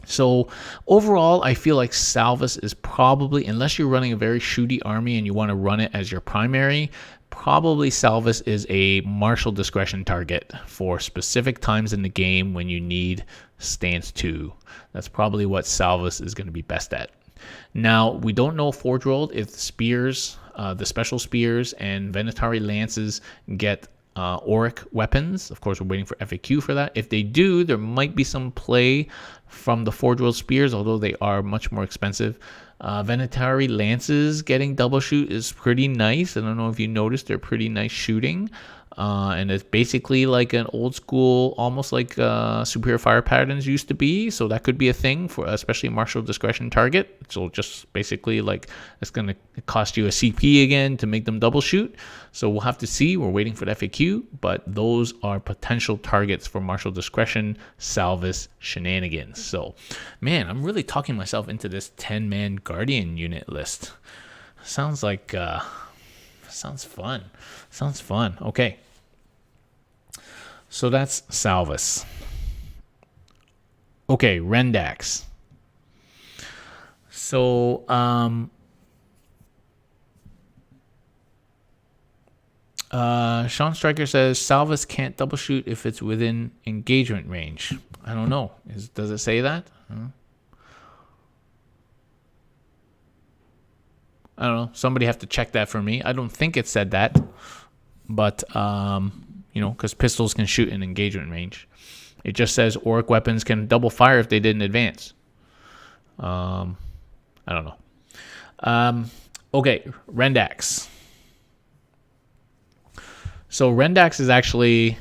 So overall, I feel like Salvus is probably, unless you're running a very shooty army and you want to run it as your primary, probably Salvus is a martial discretion target for specific times in the game when you need Stance 2. That's probably what Salvus is going to be best at. Now, we don't know Forge World if the spears, the special spears and Venatari lances get auric weapons. Of course, we're waiting for FAQ for that. If they do, there might be some play from the Forge World spears, although they are much more expensive. Venatari lances getting double shoot is pretty nice. I don't know if you noticed, they're pretty nice shooting. And it's basically like an old school, almost like Superior Fire Patterns used to be. So that could be a thing for especially martial discretion target. So just basically like it's going to cost you a CP again to make them double shoot. So we'll have to see. We're waiting for the FAQ. But those are potential targets for martial discretion Salvus shenanigans. So, man, I'm really talking myself into this 10-man Guardian unit list. Sounds like... Sounds fun. Sounds fun. Okay. So that's Salvus. Okay, Rendax. So, Sean Stryker says Salvus can't double shoot if it's within engagement range. I don't know. Does it say that? I don't know. Somebody have to check that for me. I don't think it said that, but because pistols can shoot in engagement range. It just says auric weapons can double fire if they didn't advance. I don't know. Okay, Rendax. So Rendax is actually.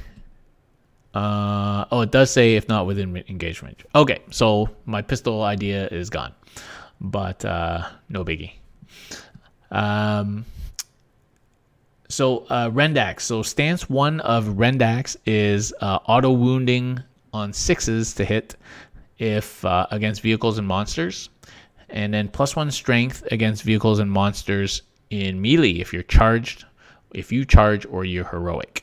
It does say if not within engagement range. Okay, so my pistol idea is gone, but no biggie. Rendax. So stance 1 of Rendax is auto wounding on 6s to hit if against vehicles and monsters, and then +1 strength against vehicles and monsters in melee if you charge or you're heroic.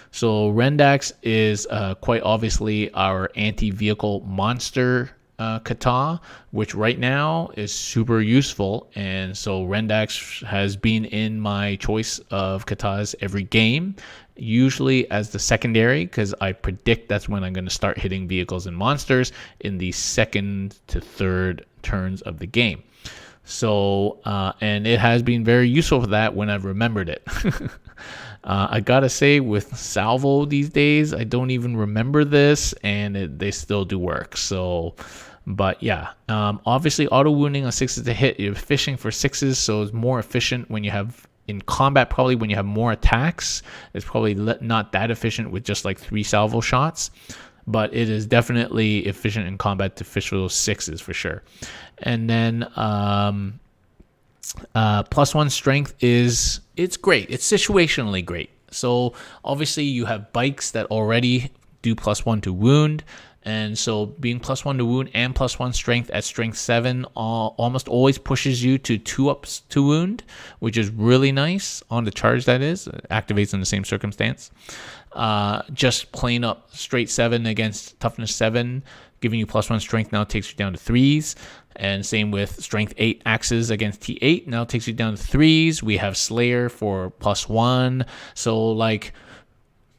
So Rendax is quite obviously our anti-vehicle monster katah, which right now is super useful, and so Rendax has been in my choice of katahs every game, usually as the secondary, because I predict that's when I'm going to start hitting vehicles and monsters in the 2nd to 3rd turns of the game. So and it has been very useful for that when I've remembered it. I gotta say, with Salvo these days, I don't even remember this, and they still do work. So, but yeah, obviously auto wounding on 6s to hit. You're fishing for 6s, so it's more efficient when you have in combat. Probably when you have more attacks, it's probably not that efficient with just like 3 salvo shots. But it is definitely efficient in combat to fish for those 6s for sure. And then +1 strength it's great. It's situationally great. So obviously you have bikes that already do +1 to wound, and so being +1 to wound and +1 strength at strength 7 almost always pushes you to 2-ups to wound, which is really nice on the charge. That is, it activates in the same circumstance. Just plain up straight 7 against toughness 7, giving you +1 strength now takes you down to 3s. And same with strength 8 axes against T8 now takes you down to 3s. We have Slayer for +1. So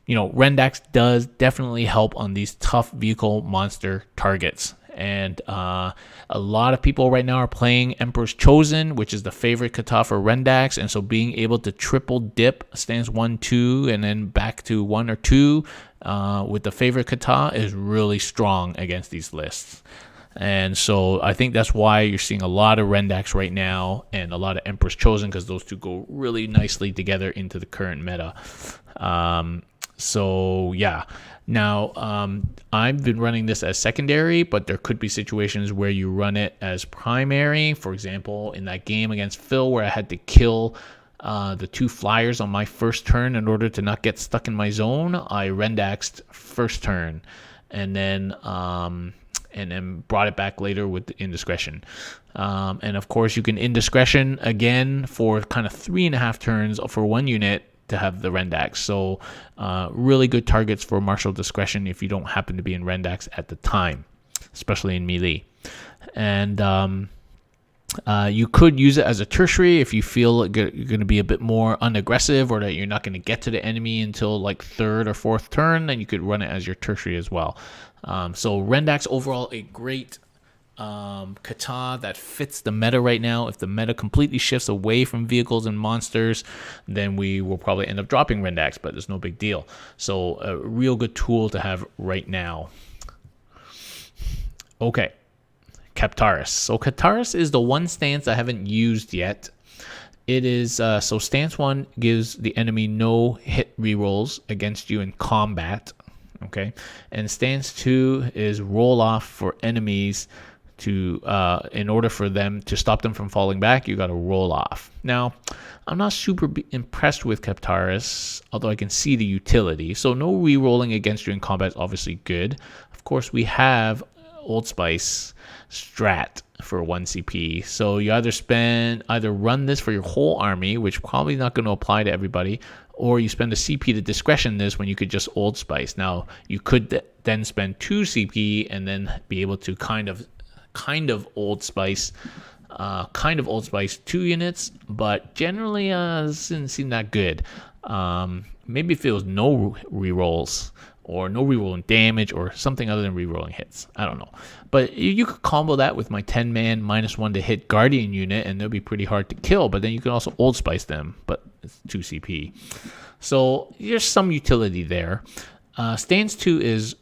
Rendax does definitely help on these tough vehicle monster targets. And a lot of people right now are playing Emperor's Chosen, which is the favorite katah for Rendax. And so being able to triple dip stance 1, 2, and then back to 1 or 2 with the favorite katah is really strong against these lists. And so I think that's why you're seeing a lot of Rendax right now and a lot of Emperor's Chosen, because those two go really nicely together into the current meta. So yeah. Now, I've been running this as secondary, but there could be situations where you run it as primary. For example, in that game against Phil where I had to kill the 2 flyers on my first turn in order to not get stuck in my zone. I Rendaxed first turn, and then brought it back later with the indiscretion. And of course, you can indiscretion again for kind of 3.5 turns for 1 unit to have the Rendax. So really good targets for martial discretion if you don't happen to be in Rendax at the time, especially in melee. And you could use it as a tertiary if you feel like you're going to be a bit more unaggressive, or that you're not going to get to the enemy until like 3rd or 4th turn. Then you could run it as your tertiary as well. So Rendax overall a great katah that fits the meta right now. If the meta completely shifts away from vehicles and monsters, then we will probably end up dropping Rendax, but there's no big deal. So a real good tool to have right now. Okay, Kaptaris. So Kaptaris is the one stance I haven't used yet. It is so stance 1 gives the enemy no hit rerolls against you in combat. Okay, and stance 2 is roll off for enemies to in order for them to stop them from falling back, you got to roll off. Now, I'm not super impressed with Kaptaris, although I can see the utility. So no re-rolling against you in combat is obviously good. Of course, we have Old Spice strat for 1 CP. So you either run this for your whole army, which probably not going to apply to everybody, or you spend a CP to discretion this when you could just Old Spice. Now, you could then spend 2 CP and then be able to kind of Old Spice 2 units, but generally this didn't seem that good. Maybe if it was no rerolls or no rerolling damage or something other than rerolling hits. I don't know. But you could combo that with my 10-man -1 to hit Guardian unit, and they'll be pretty hard to kill, but then you can also Old Spice them, but it's 2 CP. So there's some utility there. Stance 2 is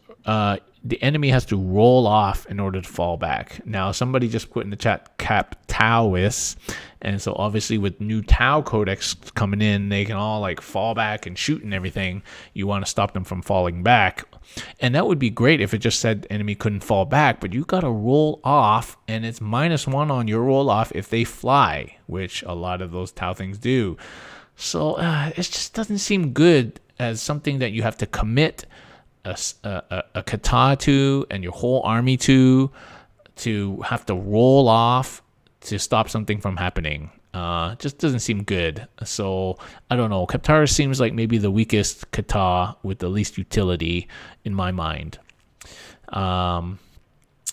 the enemy has to roll off in order to fall back. Now, somebody just put in the chat Kaptaris, and so obviously with new Tau codex coming in, they can all like fall back and shoot and everything. You want to stop them from falling back, and that would be great if it just said enemy couldn't fall back, but you got to roll off, and it's -1 on your roll off if they fly, which a lot of those Tau things do. So it just doesn't seem good as something that you have to commit a katah to and your whole army to have to roll off to stop something from happening. Just doesn't seem good. So I don't know. Kaptaris seems like maybe the weakest katah with the least utility in my mind.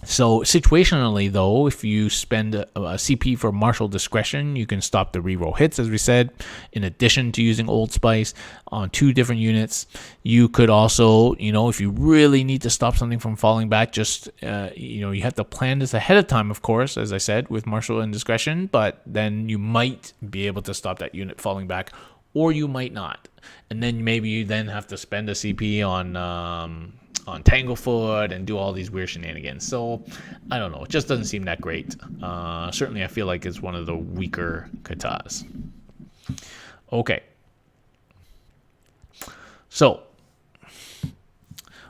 So situationally, though, if you spend a CP for martial discretion, you can stop the reroll hits, as we said, in addition to using Old Spice on 2 different units. You could also, if you really need to stop something from falling back, just, you have to plan this ahead of time, of course, as I said, with martial and discretion, but then you might be able to stop that unit falling back, or you might not. And then maybe you then have to spend a CP on Tanglefoot and do all these weird shenanigans. So I don't know. It just doesn't seem that great. Certainly I feel like it's one of the weaker katahs. Okay. So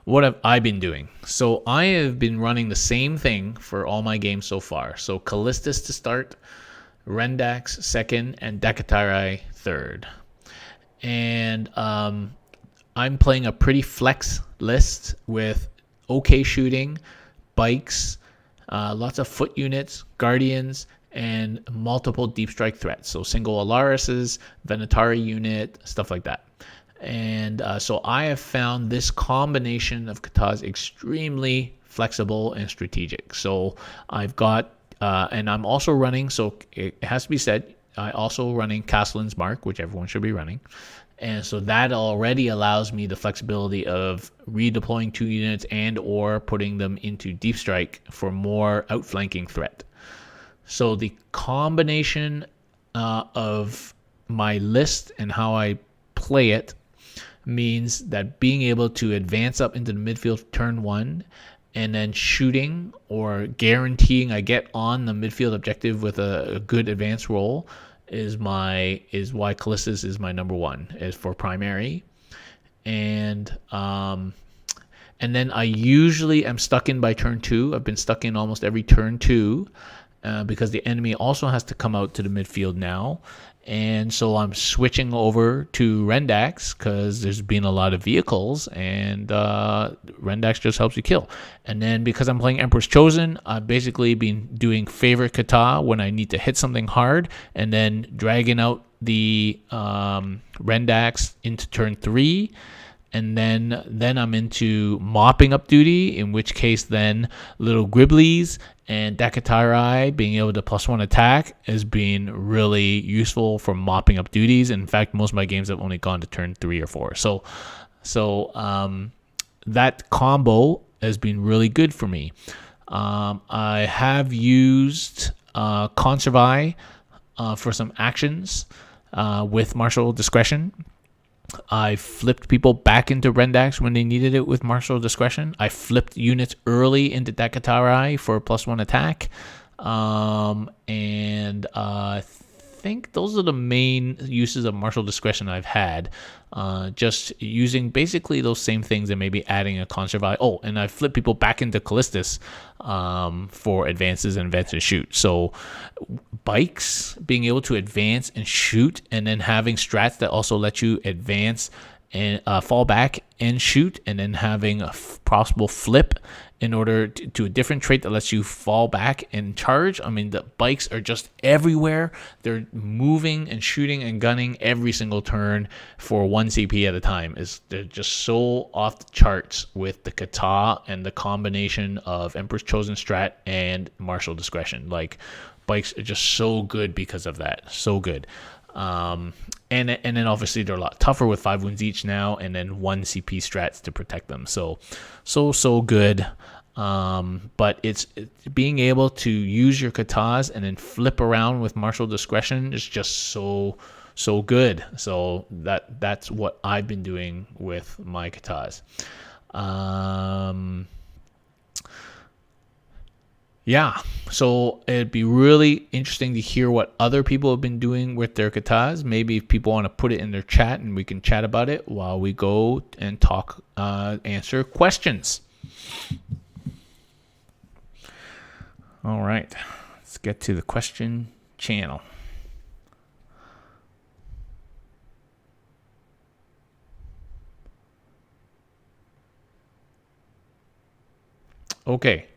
what have I been doing? So I have been running the same thing for all my games so far. So Callistus to start, Rendax second, and Dacatarai third. And I'm playing a pretty flex list with okay shooting, bikes, lots of foot units, guardians, and multiple deep strike threats. So single Alarises, Venatari unit, stuff like that. And so I have found this combination of katahs extremely flexible and strategic. So I've got, and I'm also running, so it has to be said, I also running Castellan's Mark, which everyone should be running. And so that already allows me the flexibility of redeploying 2 units and or putting them into deep strike for more outflanking threat. So the combination of my list and how I play it means that being able to advance up into the midfield turn 1 and then shooting or guaranteeing I get on the midfield objective with a good advance roll is why Callistus is my number 1 is for primary. And then I usually am stuck in by turn 2. I've been stuck in almost every turn 2. because the enemy also has to come out to the midfield now. And so I'm switching over to Rendax because there's been a lot of vehicles, and Rendax just helps you kill. And then because I'm playing Emperor's Chosen, I've basically been doing favorite katah when I need to hit something hard, and then dragging out the Rendax into turn 3. And then I'm into mopping up duty, in which case then little Gribblies and Dacatarai being able to +1 attack has been really useful for mopping up duties. In fact, most of my games have only gone to turn 3 or 4. So that combo has been really good for me. I have used Conservai for some actions with martial discretion. I flipped people back into Rendax when they needed it with martial discretion. I flipped units early into Dacatarai for a +1 attack. And I think those are the main uses of martial discretion I've had. Just using basically those same things and maybe adding a Conservai. Oh, and I flipped people back into Callistus for advances and advance and shoot. So bikes, being able to advance and shoot, and then having strats that also let you advance and fall back and shoot, and then having a possible flip in order to a different trait that lets you fall back and charge. I mean, the bikes are just everywhere. They're moving and shooting and gunning every single turn for 1 CP at a time. They're just so off the charts with the katah and the combination of Emperor's Chosen strat and martial discretion. Like, bikes are just so good because of that. So good. And then obviously they're a lot tougher with 5 wounds each now, and then 1 CP strats to protect them. So good. But it's being able to use your katahs and then flip around with martial discretion is just so good. So that's what I've been doing with my katahs. Yeah, so it'd be really interesting to hear what other people have been doing with their katahs. Maybe if people want to put it in their chat and we can chat about it while we go and talk, answer questions. All right, let's get to the question channel. Okay.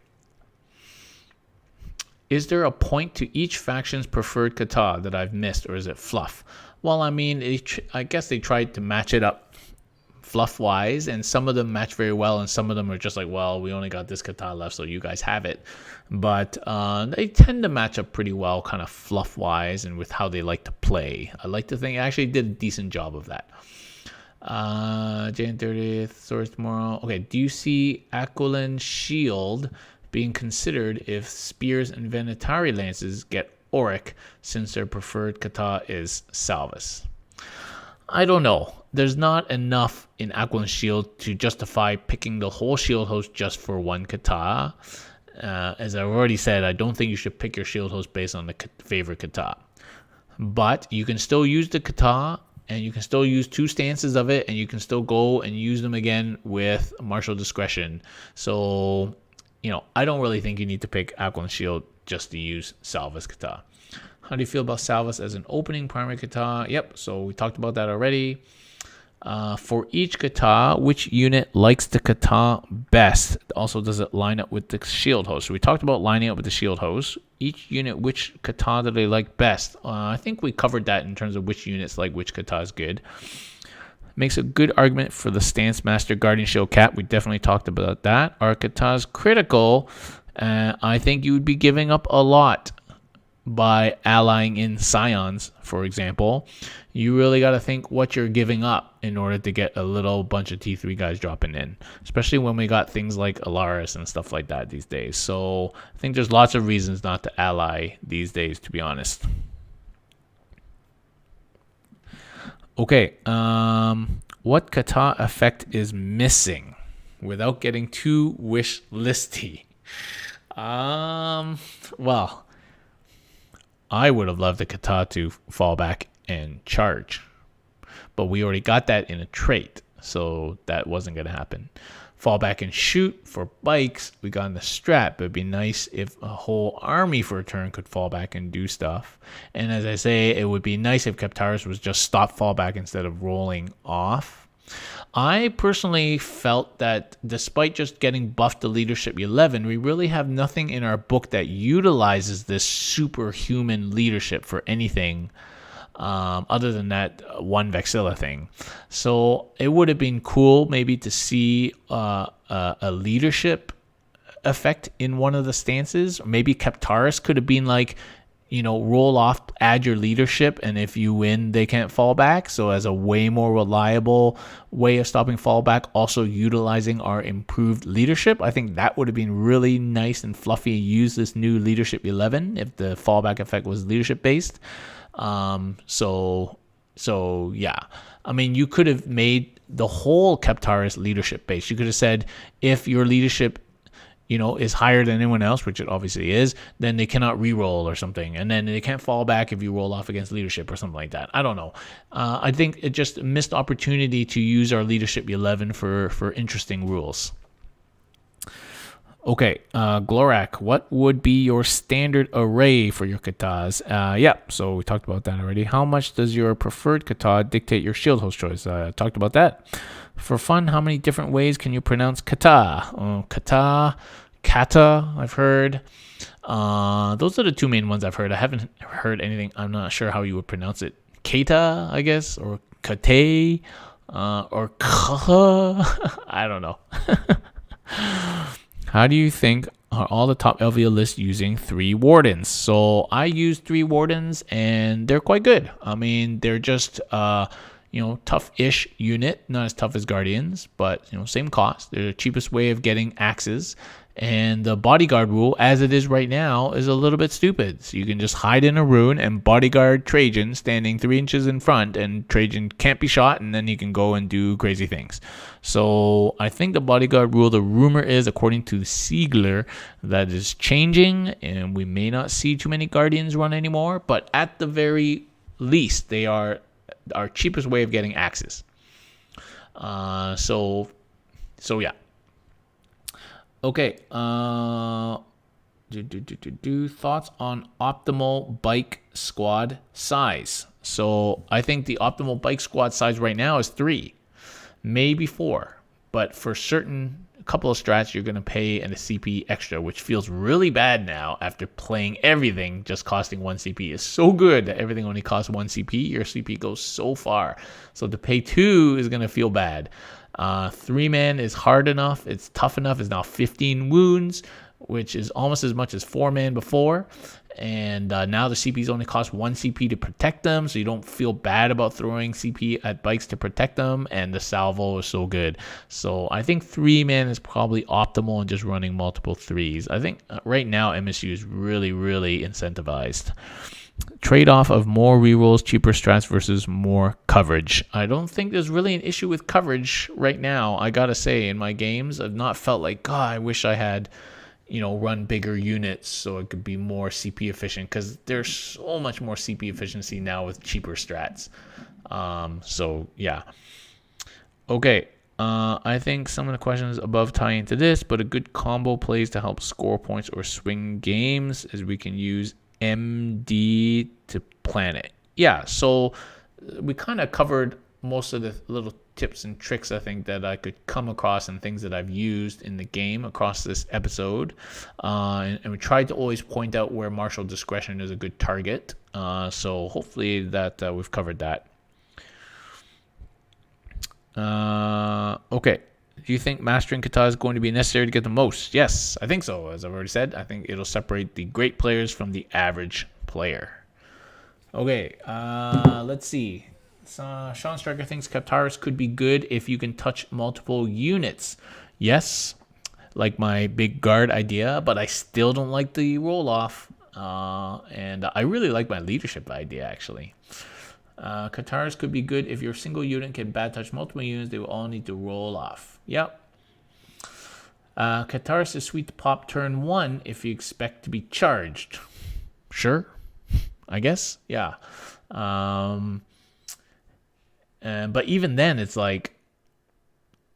Is there a point to each faction's preferred katah that I've missed, or is it fluff? Well, I mean, I guess they tried to match it up fluff-wise, and some of them match very well, and some of them are just like, well, we only got this katah left, so you guys have it. But they tend to match up pretty well, kind of fluff-wise, and with how they like to play. I like to think I actually did a decent job of that. Jan 30th, Swords tomorrow. Okay, do you see Aquiline Shield being considered if Spears and Venetari Lances get Auric, since their preferred katah is Salvus? I don't know. There's not enough in Aquiline Shield to justify picking the whole shield host just for 1 katah. As I've already said, I don't think you should pick your shield host based on the favorite katah. But you can still use the katah, and you can still use 2 stances of it, and you can still go and use them again with martial discretion. So, I don't really think you need to pick Aquiline Shield just to use Salvus katah. How do you feel about Salvus as an opening primary katah? Yep, so we talked about that already. For each katah, which unit likes the katah best? Also, does it line up with the shield host? So we talked about lining up with the shield host. Each unit, which katah do they like best? I think we covered that in terms of which units like which katah is good. Makes a good argument for the Stance Master Guardian Shield Cap. We definitely talked about that. Are katahs critical? I think you would be giving up a lot by allying in Scions, for example. You really got to think what you're giving up in order to get a little bunch of T3 guys dropping in, especially when we got things like Alaris and stuff like that these days. So I think there's lots of reasons not to ally these days, to be honest. Okay, what katah effect is missing without getting too wish listy? Well, I would have loved the katah to fall back and charge, but we already got that in a trait, so that wasn't going to happen. fall back and shoot for bikes. We got in the strat, but it'd be nice if a whole army for a turn could fall back and do stuff. And as I say, it would be nice if Kaptaris was just stop fall back instead of rolling off. I personally felt that despite just getting buffed to leadership 11, we really have nothing in our book that utilizes this superhuman leadership for anything other than that one Vexilla thing. So it would have been cool maybe to see a leadership effect in one of the stances. Maybe Kaptaris could have been like, roll off, add your leadership, and if you win, they can't fall back. So as a way more reliable way of stopping fallback, also utilizing our improved leadership. I think that would have been really nice and fluffy. Use this new leadership 11 if the fallback effect was leadership based. So yeah. I mean, you could have made the whole Kaptaris leadership based. You could have said if your leadership is higher than anyone else, which it obviously is, then they cannot re-roll or something. And then they can't fall back if you roll off against leadership or something like that. I don't know. I think it just a missed opportunity to use our leadership 11 for interesting rules. Okay, Glorak, what would be your standard array for your katahs? So we talked about that already. How much does your preferred katah dictate your shield host choice? I talked about that. For fun, how many different ways can you pronounce katah? Katah, I've heard. Those are the two main ones I've heard. I haven't heard anything. I'm not sure how you would pronounce it. Katah, I guess, or kateh, or kah. I don't know. How do you think are all the top LVO lists using 3 wardens? So I use 3 wardens, and they're quite good. I mean, they're just tough-ish unit, not as tough as Guardians, but same cost. They're the cheapest way of getting axes. And the bodyguard rule, as it is right now, is a little bit stupid. So you can just hide in a ruin and bodyguard Trajan standing 3 inches in front, and Trajan can't be shot, and then he can go and do crazy things. So I think the bodyguard rule, the rumor is, according to Siegler, that is changing, and we may not see too many Guardians run anymore, but at the very least, they are our cheapest way of getting axes. So yeah. Okay. Thoughts on optimal bike squad size? So I think the optimal bike squad size right now is 3, maybe 4. But for a couple of strats, you're going to pay a CP extra, which feels really bad now after playing everything just costing 1 CP. It's so good that everything only costs 1 CP. Your CP goes so far. So to pay 2 is going to feel bad. 3-man is hard enough. It's tough enough. It's now 15 wounds, which is almost as much as 4-man before. And now the CPs only cost 1 CP to protect them, so you don't feel bad about throwing CP at bikes to protect them. And the salvo is so good. So I think 3-man is probably optimal and just running multiple 3s. I think right now MSU is really, really incentivized. Trade-off of more rerolls, cheaper strats versus more coverage. I don't think there's really an issue with coverage right now. I gotta say, in my games, I've not felt like, God, I wish I had, run bigger units so it could be more CP efficient, because there's so much more CP efficiency now with cheaper strats. So yeah. Okay. I think some of the questions above tie into this, but a good combo plays to help score points or swing games, as we can use MD to plan it. Yeah, so we kind of covered most of the little tips and tricks I think that I could come across and things that I've used in the game across this episode. And we tried to always point out where martial discretion is a good target. So hopefully that we've covered that. Okay. Do you think mastering kata is going to be necessary to get the most? Yes, I think so. As I've already said, I think it'll separate the great players from the average player. Okay, let's see. Sean Striker thinks Kaptaris could be good if you can touch multiple units. Yes, like my big guard idea, but I still don't like the roll-off. And I really like my leadership idea, actually. Kaptaris could be good if your single unit can bad touch multiple units. They will all need to roll off. Yep. Kaptaris is sweet to pop turn 1 if you expect to be charged. Sure, I guess. Yeah. But even then, it's like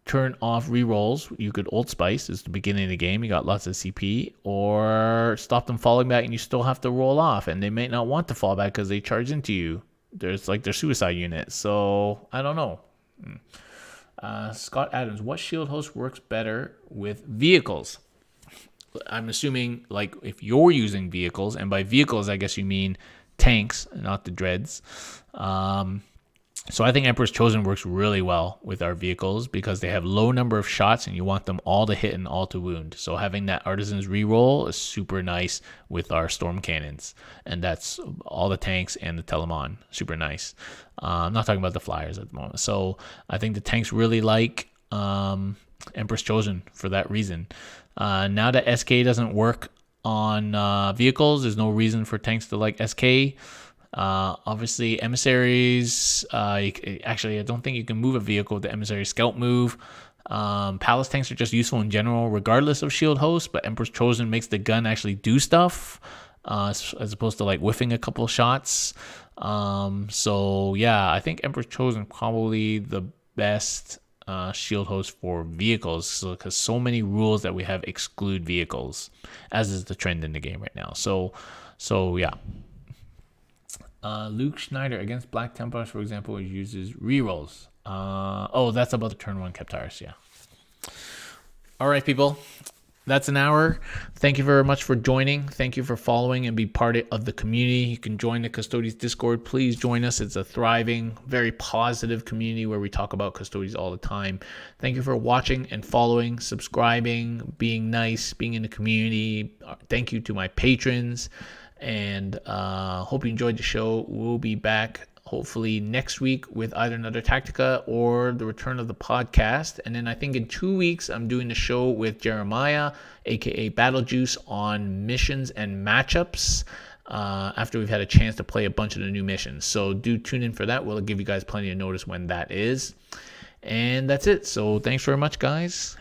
turn off rerolls. You could Old Spice. It's the beginning of the game. You got lots of CP. Or stop them falling back and you still have to roll off. And they may not want to fall back because they charge into you. There's like their suicide unit. So, I don't know. Scott Adams, what shield host works better with vehicles? I'm assuming like if you're using vehicles, and by vehicles I guess you mean tanks, not the dreads. So I think Emperor's Chosen works really well with our vehicles because they have low number of shots and you want them all to hit and all to wound. So having that Artisan's reroll is super nice with our Storm Cannons. And that's all the tanks and the Telemon. Super nice. I'm not talking about the Flyers at the moment. So I think the tanks really like Emperor's Chosen for that reason. Now that SK doesn't work on vehicles, there's no reason for tanks to like SK. Obviously, emissaries. Actually, I don't think you can move a vehicle with the emissary scout move. Palace tanks are just useful in general, regardless of shield host. But Emperor's Chosen makes the gun actually do stuff, as opposed to like whiffing a couple shots. So yeah, I think Emperor's Chosen probably the best shield host for vehicles, because so many rules that we have exclude vehicles, as is the trend in the game right now. So yeah. Luke Schneider against Black Templars, for example, uses rerolls. That's about the turn 1 Kaptaris, yeah. All right, people. That's an hour. Thank you very much for joining. Thank you for following and be part of the community. You can join the Custodes Discord. Please join us. It's a thriving, very positive community where we talk about Custodes all the time. Thank you for watching and following, subscribing, being nice, being in the community. Thank you to my patrons. And hope you enjoyed the show. We'll be back hopefully next week with either another Tactica or the return of the podcast. And then I think in 2 weeks, I'm doing the show with Jeremiah, aka Battle Juice, on missions and matchups after we've had a chance to play a bunch of the new missions. So do tune in for that. We'll give you guys plenty of notice when that is. And that's it. So thanks very much, guys.